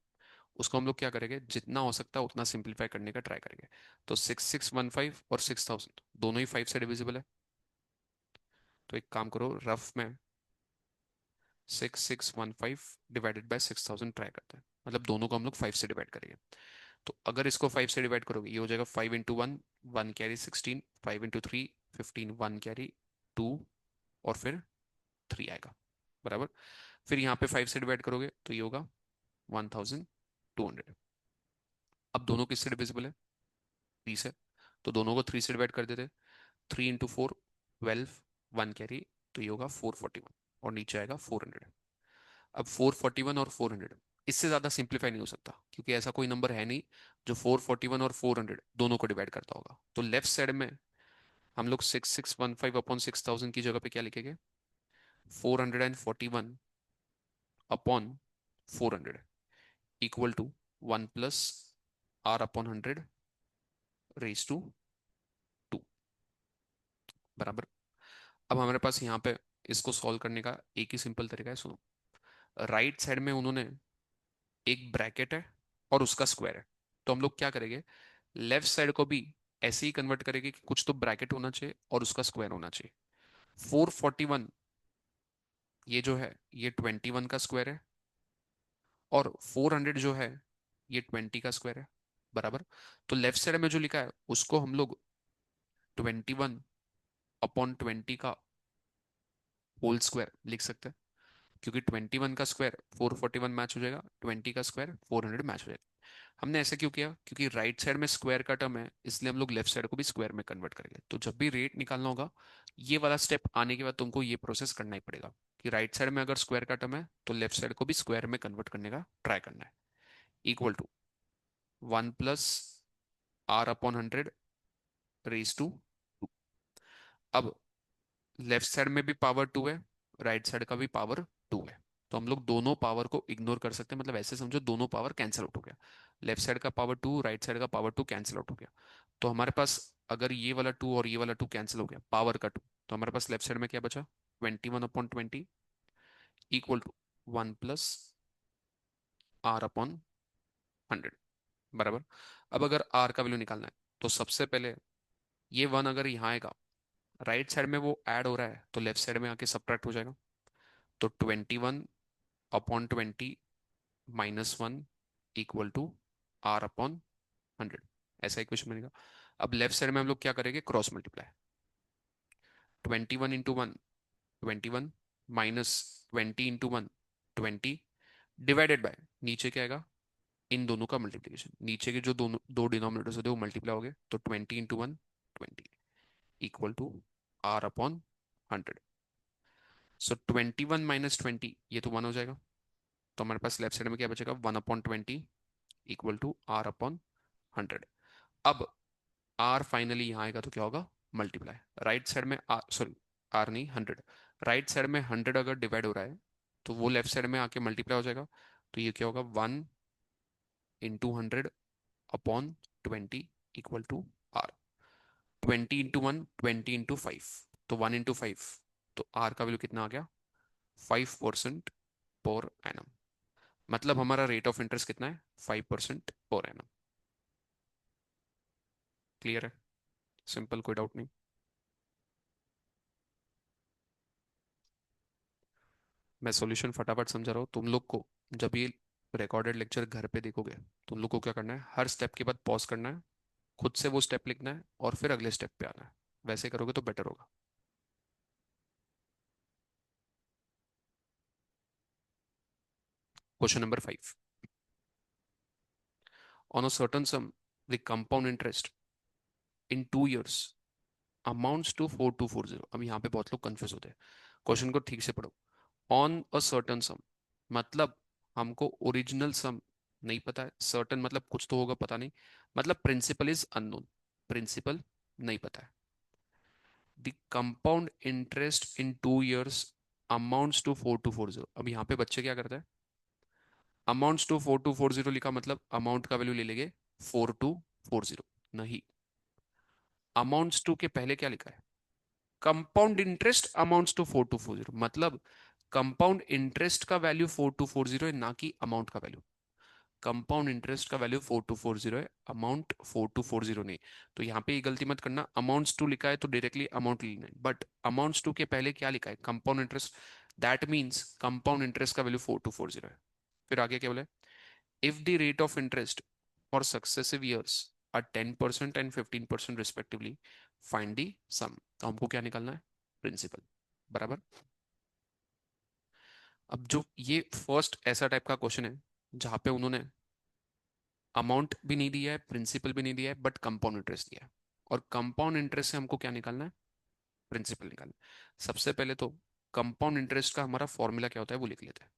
उसको हम लोग क्या करेंगे, जितना हो सकता है उतना सिंप्लीफाई करने का ट्राई करेंगे। तो 6615 और 6000 दोनों ही 5 से डिविजिबल है। तो एक काम करो, रफ में 6615 डिवाइडेड बाय 6000 ट्राई करते हैं, मतलब दोनों को हम लोग 5 से डिवाइड करेंगे। तो अगर इसको 5 से डिवाइड करोगे ये हो जाएगा 5 into one, one carry 16, 5 into three 15, one carry 2, और फिर 3 आएगा, बराबर। फिर यहाँ पे 5 से डिवाइड करोगे तो ये होगा 1200। अब दोनों किससे डिविजिबल है, 3 से, तो दोनों को 3 से डिवाइड कर देते। 3 इंटू फोर 12, वन कैरी, तो ये होगा 441, और नीचे आएगा 400। अब 441 और 400, इससे ज्यादा सिंप्लीफाई नहीं हो सकता, क्योंकि ऐसा कोई नंबर है नहीं जो 441 और 400 दोनों को डिवाइड करता होगा। तो लेफ्ट साइड में हम लोग 6615 अपॉन 6000 की जगह पे क्या लिखेंगे, 441 upon 400 equal to 1 plus R upon 100 raise to 2, बराबर। अब हमारे पास यहाँ पे इसको सॉल्व करने का एक ही सिंपल तरीका है, सुनो। राइट साइड में उन्होंने एक ब्रैकेट है और उसका स्क्वायर है, तो हम लोग क्या करेंगे, लेफ्ट साइड को भी ऐसे ही कन्वर्ट करेंगे कि कुछ तो ब्रैकेट होना चाहिए और उसका स्क्वायर होना चाहिए। 441 ये जो है ये 21 का स्क्वायर है, और 400 जो है ये 20 का स्क्वायर है, बराबर। तो लेफ्ट साइड में जो लिखा है उसको हम लोग 21 अपॉन 20 का होल स्क्वायर लिख सकते हैं, क्योंकि 21 का स्क्वायर 441 मैच हो जाएगा, 20 का स्क्वायर 400 मैच हो जाएगा। हमने ऐसा क्यों किया, क्योंकि राइट साइड में स्क्वायर का टर्म है, इसलिए हम लोग लेफ्ट साइड को भी स्क्वायर में कन्वर्ट करेंगे। तो जब भी रेट निकालना होगा, ये वाला स्टेप आने के बाद तुमको ये प्रोसेस करना ही पड़ेगा, कि राइट साइड में अगर स्क्वायर का टर्म है तो लेफ्ट साइड को भी स्क्वायर में कन्वर्ट करने का ट्राई करना है। Equal to 1 plus R upon 100 raise to 2। अब लेफ्ट साइड में भी पावर 2 है, राइट साइड का भी पावर 2 है, तो हम लोग दोनों पावर को इग्नोर कर सकते हैं, मतलब ऐसे समझो दोनों पावर कैंसिल आउट हो गया। लेफ्ट साइड का पावर 2, राइट साइड का पावर 2 कैंसिल आउट हो गया। तो हमारे पास अगर ये वाला 2 और ये वाला 2 कैंसिल हो गया, पावर का 2, तो हमारे पास लेफ्ट साइड में क्या बचा, 21 upon 20 equal to 1 plus R upon 100, बराबर। अब अगर आर का वैल्यू निकालना है तो सबसे पहले ये 1 अगर यहाँ आएगा, राइट साइड में वो ऐड हो रहा है तो लेफ्ट साइड में आके सब्ट्रैक्ट हो जाएगा। तो 21 upon 20 minus 1 equal to R upon 100, ऐसा इक्वेशन बनेगा। अब लेफ्ट साइड में हम लोग क्या करेंगे, cross multiply. 21 into 1 21, minus 20 into 1 20, divided by नीचे क्या आएगा, इन दोनों का मल्टीप्लीकेशन, नीचे के जो दोनों दो डिनोमिनेटर्स होते हैं वो मल्टीप्लाई हो गए, तो 20 into 1 20 equal to R upon 100। So 21 minus 20 ये तो 1 हो जाएगा, तो हमारे पास लेफ्ट साइड में क्या बचेगा, 1 upon 20 equal to R upon 100। अब आर फाइनली यहाँ आएगा तो क्या होगा, मल्टीप्लाई। राइट साइड में आर, सॉरी आर नहीं 100, राइट साइड में 100 अगर डिवाइड हो रहा है तो वो लेफ्ट साइड में आके मल्टीप्लाई हो जाएगा। तो ये क्या होगा, 1 into 100 upon 20 equal to R. 20 into 1 20 into 5, तो 1 इंटू 5, तो आर का वैल्यू कितना आ गया, 5% पर एनम। मतलब हमारा रेट ऑफ इंटरेस्ट कितना है, 5% पर एनम। क्लियर है, सिंपल, कोई डाउट नहीं। मैं सॉल्यूशन फटाफट समझा रहा हूँ तुम लोग को। जब ये रिकॉर्डेड लेक्चर घर पे देखोगे, तुम लोग को क्या करना है, हर स्टेप के बाद पॉज करना है, खुद से वो स्टेप लिखना है और फिर अगले स्टेप पे आना है। वैसे करोगे तो बेटर होगा। Question number 5, on a certain sum the compound interest in 2 years amounts to 4240। अब यहाँ पे बहुत लोग कंफ्यूज होते हैं, क्वेश्चन को ठीक से पढ़ो। ऑन अ सर्टेन सम मतलब हमको ओरिजिनल सम नहीं पता है, सर्टेन मतलब कुछ तो होगा पता नहीं, मतलब प्रिंसिपल इज अननोन, प्रिंसिपल नहीं पता है। The compound interest in 2 years amounts to 4240। अब यहाँ पे बच्चे क्या करते हैं, अमाउंट्स टू 4240 लिखा मतलब अमाउंट का वैल्यू ले लेंगे 4240, नहीं, अमाउंट्स टू के पहले क्या लिखा है, कंपाउंड इंटरेस्ट अमाउंट्स टू 4240, मतलब कंपाउंड इंटरेस्ट का वैल्यू 4240 है, ना कि अमाउंट का वैल्यू। कंपाउंड इंटरेस्ट का वैल्यू 4240 है, अमाउंट 4240 नहीं। तो यहाँ पे ये गलती मत करना, अमाउंट्स टू लिखा है तो डायरेक्टली अमाउंट लेना है, बट अमाउंट्स टू के पहले क्या लिखा है, compound interest. That means compound interest का वैल्यू 4240 है। फिर आगे क्या बोले, if the rate of interest for successive years are 10% and 15% respectively, find the sum. तो हमको क्या निकालना है, प्रिंसिपल, बराबर। अब जो ये फर्स्ट ऐसा टाइप का क्वेश्चन है जहां पे उन्होंने अमाउंट भी नहीं दिया है, प्रिंसिपल भी नहीं दिया है, बट कंपाउंड इंटरेस्ट दिया है, और कंपाउंड इंटरेस्ट से हमको क्या निकालना है, प्रिंसिपल निकालना है। सबसे पहले तो कंपाउंड इंटरेस्ट का हमारा फॉर्मूला क्या होता है वो लिख लेते हैं।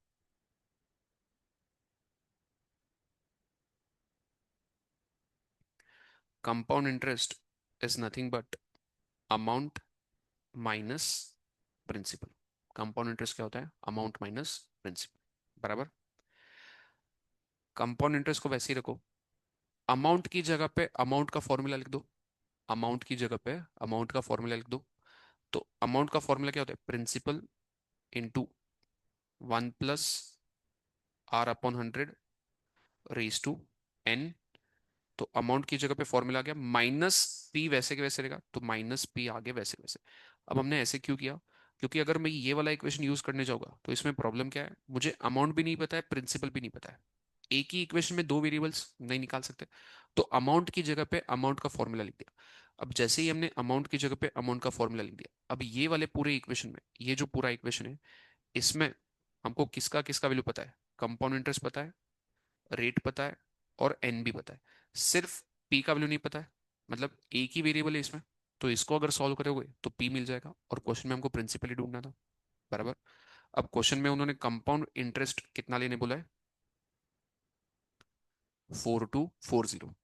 Compound interest is nothing but amount minus principal. Compound interest क्या होता है, अमाउंट माइनस प्रिंसिपल, बराबर। कंपाउंड इंटरेस्ट को वैसे ही रखो, अमाउंट की जगह पे अमाउंट का फॉर्मूला लिख दो, अमाउंट की जगह पे अमाउंट का फॉर्मूला लिख दो। तो अमाउंट का फॉर्मूला क्या होता है, principal into 1 + R/100 raise to n। तो अमाउंट की जगह पे फॉर्मूला आ गया, माइनस पी वैसे के वैसे रहेगा, तो माइनस पी आगे वैसे के वैसे। अब हमने ऐसे क्यों किया, क्योंकि अगर मैं ये वाला इक्वेशन यूज करने जाऊंगा तो इसमें प्रॉब्लम क्या है, मुझे अमाउंट भी नहीं पता है, प्रिंसिपल भी नहीं पता है। एक ही इक्वेशन में दो वेरिएबल्स नहीं निकाल सकते। तो अमाउंट की जगह पे अमाउंट का फॉर्मूला लिख दिया। अब जैसे ही हमने अमाउंट की जगह पे अमाउंट का फॉर्मूला लिख दिया, अब ये वाले पूरे इक्वेशन में, ये जो पूरा इक्वेशन है, इसमें हमको किसका किसका वैल्यू पता है, कंपाउंड इंटरेस्ट पता है, रेट पता है, और एन भी पता है। सिर्फ पी का वैल्यू नहीं पता है, मतलब एक ही वेरिएबल है इसमें। तो इसको अगर सॉल्व करोगे तो पी मिल जाएगा, और क्वेश्चन में हमको प्रिंसिपल ही ढूंढना था, बराबर। अब क्वेश्चन में उन्होंने कंपाउंड इंटरेस्ट कितना लेने बोला है, 4240,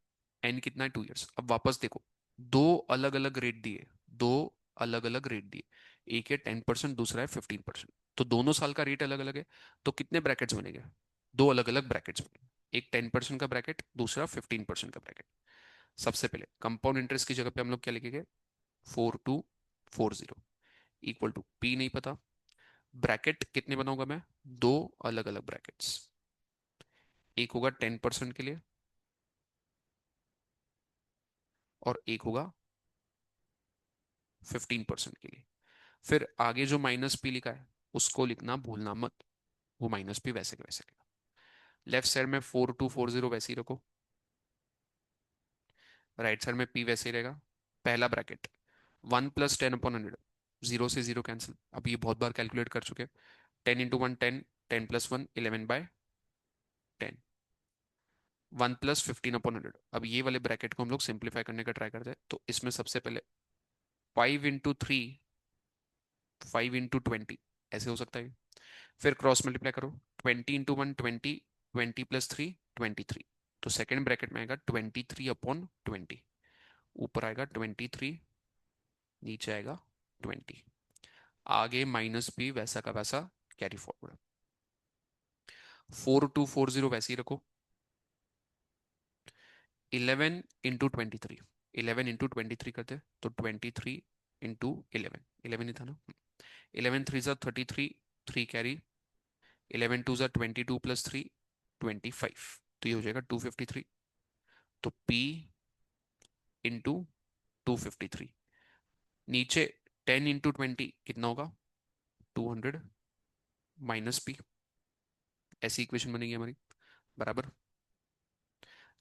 एन कितना है, 2 ईयर्स। अब वापस देखो, दो अलग अलग रेट दिए, दो अलग अलग रेट दिए, एक है 10%, दूसरा है 15%। तो दोनों साल का रेट अलग अलग है, तो कितने ब्रैकेट्स बनेंगे, दो अलग अलग ब्रैकेट्स बनेंगे, एक 10% का ब्रैकेट, दूसरा 15% का ब्रैकेट। सबसे पहले कंपाउंड इंटरेस्ट की जगह पे हम लोग क्या लिखेंगे, 4240 इक्वल टू पी नहीं पता, ब्रैकेट कितने बनाऊंगा मैं, दो अलग अलग ब्रैकेट्स, एक होगा 10% के लिए और एक होगा 15% के लिए। फिर आगे जो माइनस पी लिखा है उसको लिखना भूलना मत, वो माइनस पी वैसे के वैसे लिखा। लेफ्ट साइड में 4240 वैसे ही रखो, राइट साइड में पी वैसे ही रहेगा। पहला ब्रैकेट 1 + 10/100, जीरो से जीरो कैंसिल, अब ये बहुत बार कैलकुलेट कर चुके। 10 × 1 10, 10 + 1 11/10, 1 + 15/100। अब ये वाले ब्रैकेट को हम लोग सिंप्लीफाई करने का ट्राई करते हैं, तो इसमें सबसे पहले 5 × 3, 5 × 20 ऐसे हो सकता है। फिर क्रॉस मल्टीप्लाई करो, 20 × 1 20, 20 + 3 23। तो सेकेंड ब्रैकेट में आएगा 23/20, ऊपर आएगा 23, नीचे आएगा 20, आगे माइनस भी वैसा का वैसा कैरी फॉरवर्ड। 4240 वैसे ही रखो, 11 × 23, 11 × 23 करते तो 23 × 11, 11 ही था ना। 11 3 = 33, 3 कैरी, 11 2 = 22 + 3 25, तो ये हो जाएगा 253। तो P इंटू 253, नीचे 10 × 20 कितना होगा, 200 माइनस पी, ऐसी इक्वेशन बनेगी हमारी, बराबर।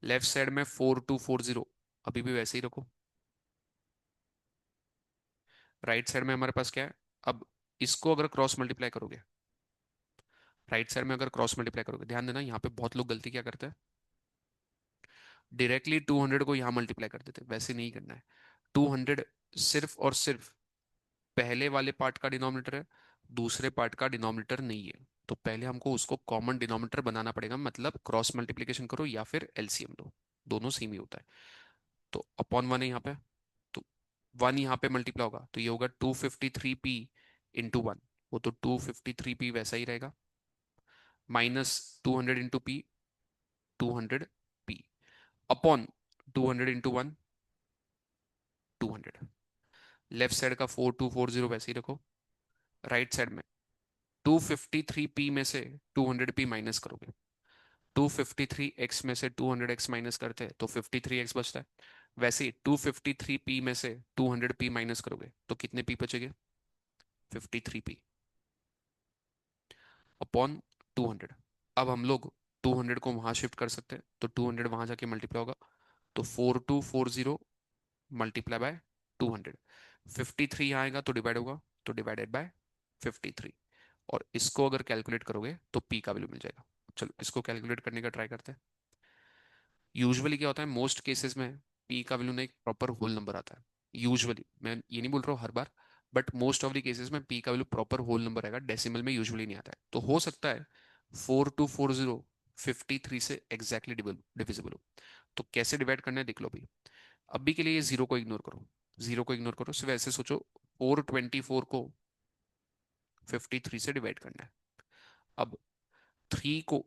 लेफ्ट साइड में 4240 अभी भी वैसे ही रखो, राइट साइड में हमारे पास क्या है। अब इसको अगर क्रॉस मल्टीप्लाई करोगे, राइट साइड में अगर क्रॉस मल्टीप्लाई करोगे, ध्यान देना यहाँ पे बहुत लोग गलती क्या करते हैं, डायरेक्टली 200 को यहाँ मल्टीप्लाई कर देते, वैसे नहीं करना है। 200 सिर्फ और सिर्फ पहले वाले पार्ट का डिनोमिनेटर है, दूसरे पार्ट का डिनोमिनेटर नहीं है। तो पहले हमको उसको कॉमन डिनोमिनेटर बनाना पड़ेगा, मतलब क्रॉस मल्टीप्लिकेशन करो या फिर एलसीएम लो, दोनों सेम ही होता है। तो अपॉन 1 है यहाँ पे, तो 1 यहाँ पे मल्टीप्लाई होगा, तो ये होगा 253p/1, वो तो 253p वैसा ही रहेगा, minus 200 × p, 200p, upon 200 × 1, 200। Left side का 4240 वैसे ही रखो, राइट साइड में 253p में से 200p माइनस करोगे, 253x में से 200x माइनस करते हैं तो 53x बचता है। वैसे ही 253p में से 200p माइनस करोगे तो कितने p बचेंगे? 53p upon 200। अब हम लोग 200 को वहां शिफ्ट कर सकते हैं तो 200 वहां जाके मल्टीप्लाई होगा। तो 4240 मल्टीप्लाई बाय 200। 53 यहाँ आएगा तो डिवाइड होगा, तो डिवाइडेड बाय 53। और इसको अगर कैलकुलेट करोगे तो पी का वैल्यू मिल जाएगा। चलो इसको कैलकुलेट करने का ट्राई करते हैं। यूजुअली क्या होता है, मोस्ट केसेस में पी का वैल्यू ना एक प्रॉपर होल नंबर आता है। यूजुअली, मैं ये नहीं बोल रहा हूँ हर बार, but most of the cases में पी का वैल्यू प्रॉपर होल नंबर आएगा, डेसिमल में यूजुअली नहीं आता है। तो हो सकता है 4240 53 से एग्जैक्टली डिविजिबल हो। तो कैसे डिवाइड करना है देख लो भाई। अभी के लिए ये जीरो को इग्नोर करो, जीरो को इग्नोर करो, सिर्फ ऐसे सोचो 424 को 53 से डिवाइड करना है। अब 3 को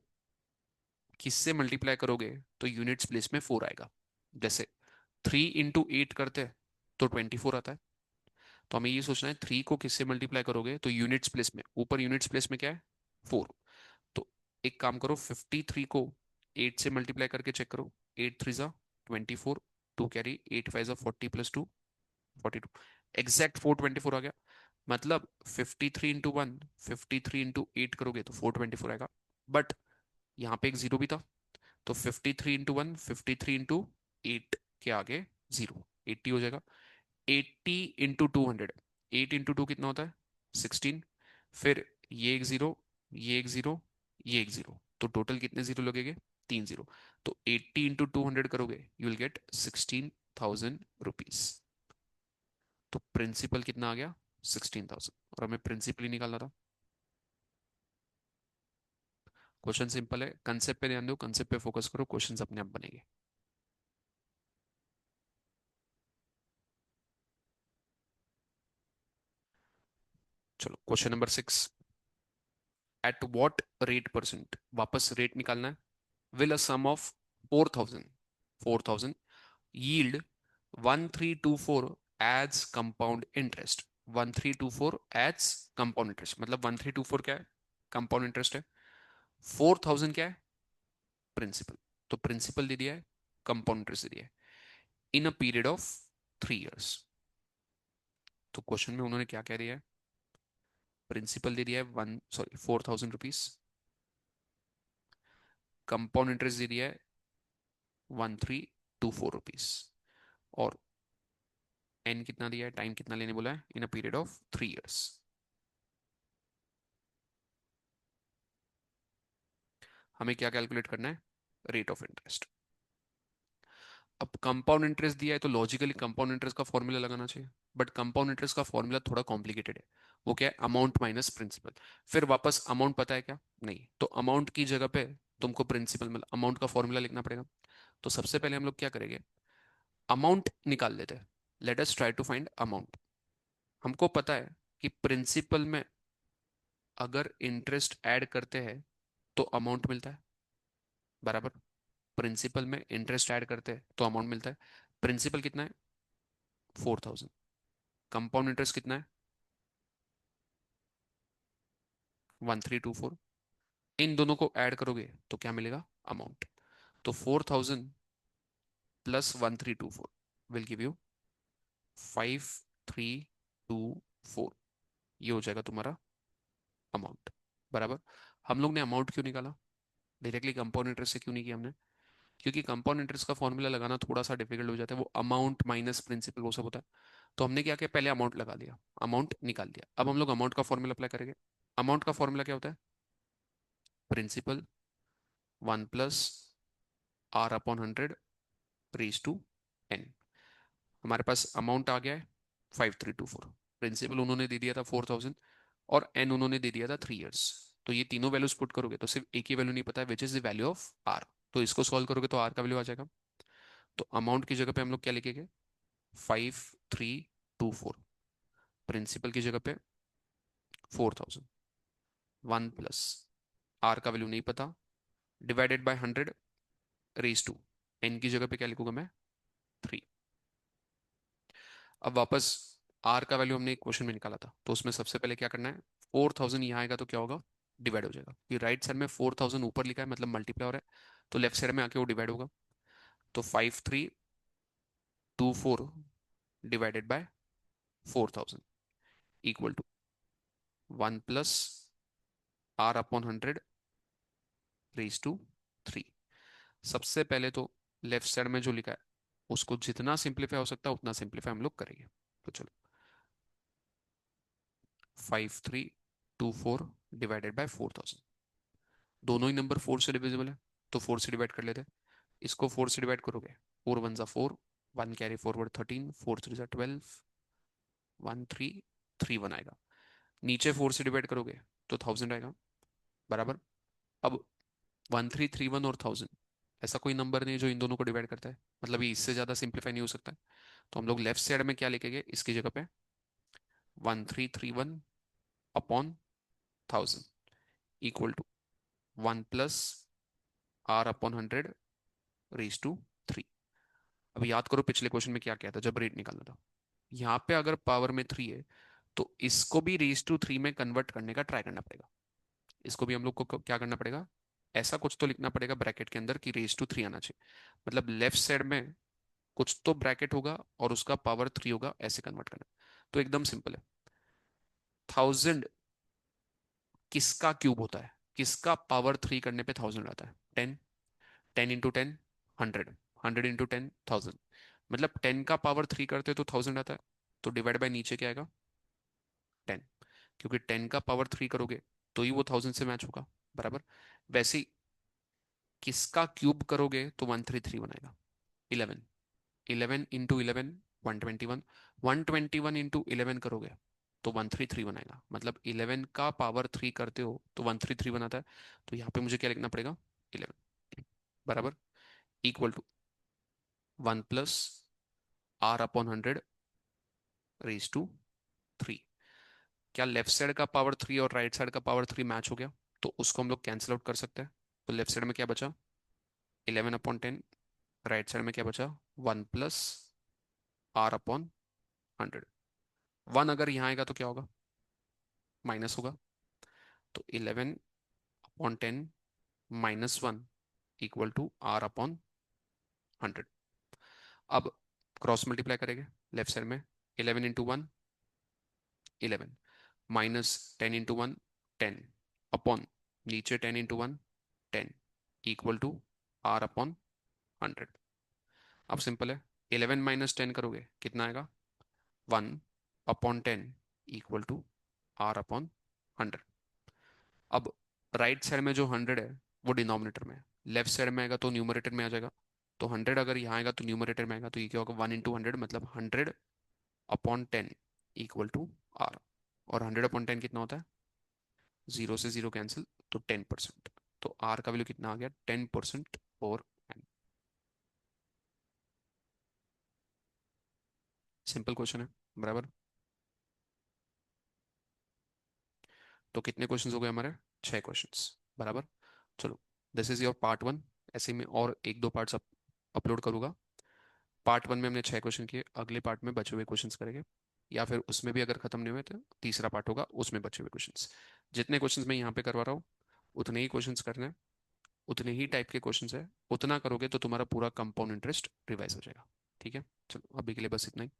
किससे मल्टीप्लाई करोगे तो यूनिट्स प्लेस में 4 आएगा। जैसे 3 × 8 करते हैं तो 24 आता है। तो हमें ये सोचना है 3 को किससे मल्टीप्लाई करोगे तो यूनिट्स प्लेस में, ऊपर यूनिट्स प्लेस में क्या है? 4। तो एक काम करो, 53 को 8 से मल्टीप्लाई करके चेक करो। 8 3 ज़ा 24, 2 कैरी, 8 5 ज़ा 40 + 2 42, एग्जैक्ट 424 आ गया। मतलब 53 × 1, 53 × 8 करोगे तो 424 आएगा। बट यहाँ पे एक जीरो भी था, तो 53 × 1, 53 × 8 के आगे जीरो, 80 हो जाएगा। 80 × 200, 8 × 2 कितना होता है? 16। फिर ये एक जीरो, ये एक जीरो, ये एक जीरो, तो टोटल कितने जीरो लगेंगे? 3 जीरो। तो 80 × 200 करोगे यू विल गेट 16,000 रुपीज। तो प्रिंसिपल कितना आ गया? 16,000। और हमें प्रिंसिपल ही निकालना था। क्वेश्चन सिंपल है, कंसेप्ट पे ध्यान दो, कंसेप्ट पे फोकस करो, क्वेश्चंस अपने आप बनेंगे। चलो question number 6। At what rate percent, वापस रेट निकालना है, will a sum of 4,000 yield 1324 as compound interest. 1324 as compound interest मतलब 1324 क्या है? कंपाउंड इंटरेस्ट है। 4,000 क्या है? प्रिंसिपल। तो प्रिंसिपल दे दिया है, कंपाउंड इंटरेस्ट दे दिया है, in a period of 3 years। तो क्वेश्चन में उन्होंने क्या कह दिया है? प्रिंसिपल दे दिया है 4,000 रुपीज, कंपाउंड इंटरेस्ट दे दिया है 1324 रुपीज, और एन कितना दिया है, टाइम कितना लेने बोला है, in a period of 3 years। हमें क्या कैलकुलेट करना है? Rate of interest. अब कंपाउंड इंटरेस्ट दिया है तो लॉजिकली कंपाउंड इंटरेस्ट का फॉर्मूला लगाना चाहिए, बट कंपाउंड इंटरेस्ट का फॉर्मूला थोड़ा कॉम्प्लिकेटेड है। वो क्या है? Amount minus principal. फिर वापस अमाउंट पता है क्या? नहीं, तो अमाउंट की जगह पे तुमको प्रिंसिपल मतलब अमाउंट का फॉर्मूला लिखना पड़ेगा। तो सबसे पहले हम लोग क्या करेंगे, अमाउंट निकाल लेते हैं। Let us try to find amount. हमको पता है कि प्रिंसिपल में अगर इंटरेस्ट ऐड करते हैं तो अमाउंट मिलता है, बराबर। प्रिंसिपल में इंटरेस्ट ऐड करते हैं तो अमाउंट मिलता है। प्रिंसिपल कितना है? 4,000। कंपाउंड इंटरेस्ट कितना है? 1324। इन दोनों को ऐड करोगे तो क्या मिलेगा? अमाउंट। तो 4,000 प्लस 1324 विल गिव यू 5324। ये हो जाएगा तुम्हारा अमाउंट, बराबर। हम लोग ने अमाउंट क्यों निकाला, डायरेक्टली कंपाउंड इंटरेस्ट से क्यों नहीं किया हमने? क्योंकि कंपाउंड इंटरेस्ट का फॉर्मूला लगाना थोड़ा सा डिफिकल्ट हो जाता है, वो अमाउंट माइनस प्रिंसिपल वो सब होता है। तो हमने क्या किया, पहले अमाउंट लगा दिया, अमाउंट निकाल दिया। अब हम लोग अमाउंट का फॉर्मूला अप्लाई करेंगे। अमाउंट का फॉर्मूला क्या होता है? Principal 1 + R/100 raise to n। हमारे पास अमाउंट आ गया है 5324, प्रिंसिपल उन्होंने दे दिया था 4,000, और n उन्होंने दे दिया था 3 years। तो ये तीनों वैल्यूज पुट करोगे तो सिर्फ एक ही वैल्यू नहीं पता है, which is the value of r। तो इसको सॉल्व करोगे तो r का वैल्यू आ जाएगा। तो अमाउंट की जगह पे हम लोग क्या लिखेंगे? 5324। प्रिंसिपल की जगह पे 4,000। 1 + r का वैल्यू नहीं पता, divided by 100 raise to n की जगह पे क्या लिखूंगा मैं? 3। अब वापस r का वैल्यू हमने एक क्वेश्चन में निकाला था, तो उसमें सबसे पहले क्या करना है, 4,000 यहाँ आएगा तो क्या होगा? डिवाइड हो जाएगा, कि राइट साइड में 4000 ऊपर लिखा है मतलब मल्टीप्लाई हो रहा है, तो लेफ्ट साइड में आके वो डिवाइड होगा। तो 5324 divided by 4000 equal to 1 + r/100 raise to 3। सबसे पहले तो लेफ्ट साइड में जो लिखा है उसको जितना सिंप्लीफाई हो सकता है उतना सिंप्लीफाई हम लोग करेंगे। तो चलो, 5324 डिवाइडेड बाय 4000, दोनों ही नंबर 4 से डिविजिबल है, तो 4 से डिवाइड कर लेते हैं। इसको 4 से डिवाइड करोगे, 4 × 1 = 4, 1 कैरी फॉरवर्ड 13, 4 × 3 = 12, 1331 आएगा। नीचे 4 से डिवाइड करोगे तो 1000 आएगा, बराबर। अब 1331 और 1000, ऐसा कोई नंबर नहीं है जो इन दोनों को डिवाइड करता है, मतलब ये इससे ज्यादा सिंप्लीफाई नहीं हो सकता है। तो हम लोग लेफ्ट साइड में क्या लिखेंगे इसकी जगह पे, 1331/1000 equal to 1 + r/100 raise to 3। अब याद करो पिछले क्वेश्चन में क्या किया था जब रेट निकालना था। यहाँ पे अगर पावर में 3 है तो इसको भी रेज टू 3 में कन्वर्ट करने का ट्राई करना पड़ेगा। इसको भी हम लोग को क्या करना पड़ेगा, ऐसा कुछ तो लिखना पड़ेगा ब्रैकेट के अंदर कि रेज टू 3 आना चाहिए, मतलब लेफ्ट साइड में कुछ तो ब्रैकेट होगा और उसका पावर 3 होगा, ऐसे कन्वर्ट करना। तो एकदम सिंपल है। 1000 किसका क्यूब होता है, किसका पावर 3 करने पे 1000 आता है, 10। 10 × 10 100, 100 × 10 1000, मतलब 10 का पावर 3 करते तो 1000 आता है। तो डिवाइड बाय नीचे क्या आएगा, 10, क्योंकि 10 का पावर 3 करोगे तो ही वो 1000 से मैच होगा, बराबर। वैसे ही किसका क्यूब करोगे तो 1331 आएगा। 11, 11 × 11 121, 121 × 11 करोगे तो 1331 आएगा, मतलब 11 का पावर 3 करते हो तो 1331 आता है। तो यहाँ पे मुझे क्या लिखना पड़ेगा, 11, बराबर, equal to 1 + r/100 raise to 3। क्या लेफ्ट साइड का पावर 3 और राइट साइड का पावर 3 मैच हो गया, तो उसको हम लोग कैंसिल आउट कर सकते हैं। तो लेफ्ट साइड में क्या बचा, 11/10, राइट साइड में क्या बचा, 1 + r/100। 1 अगर यहाँ आएगा तो क्या होगा, माइनस होगा। तो 11/10 -1 इक्वल टू r/100। अब क्रॉस मल्टीप्लाई करेंगे लेफ्ट साइड में, 11 × 1 11, -10 × 1 10, अपॉन नीचे 10 × 1 10 इक्वल टू r/100। अब सिंपल है, 11 - 10 करोगे कितना आएगा, 1/10 इक्वल टू r/100। अब राइट साइड में जो 100 है वो डिनोमिनेटर में है, लेफ्ट साइड में आएगा तो न्यूमरेटर में आ जाएगा। तो 100 अगर यहाँ आएगा तो न्यूमरेटर में आएगा, तो ये क्या होगा, 1 × 100 मतलब 100/10 इक्वल टू r। और 100/10 कितना होता है, 0 से 0 कैंसिल, तो 10%। तो r का वैल्यू कितना आ गया, 10% और n। सिंपल क्वेश्चन है, बराबर। तो कितने क्वेश्चंस हो गए हमारे, 6 क्वेश्चंस, बराबर। चलो, दिस इज योर पार्ट 1। ऐसे में और एक दो पार्ट्स अपलोड करूंगा। पार्ट 1 में हमने 6 क्वेश्चन किए, अगले पार्ट में बचे हुए क्वेश्चंस करेंगे, या फिर उसमें भी अगर खत्म नहीं हुए तो तीसरा पार्ट होगा उसमें बचे हुए क्वेश्चंस। जितने क्वेश्चंस मैं यहाँ पे करवा रहा हूँ उतने ही क्वेश्चंस करने हैं, उतने ही टाइप के क्वेश्चंस है, उतना करोगे तो तुम्हारा पूरा कंपाउंड इंटरेस्ट रिवाइज हो जाएगा। ठीक है, चलो अभी के लिए बस इतना ही।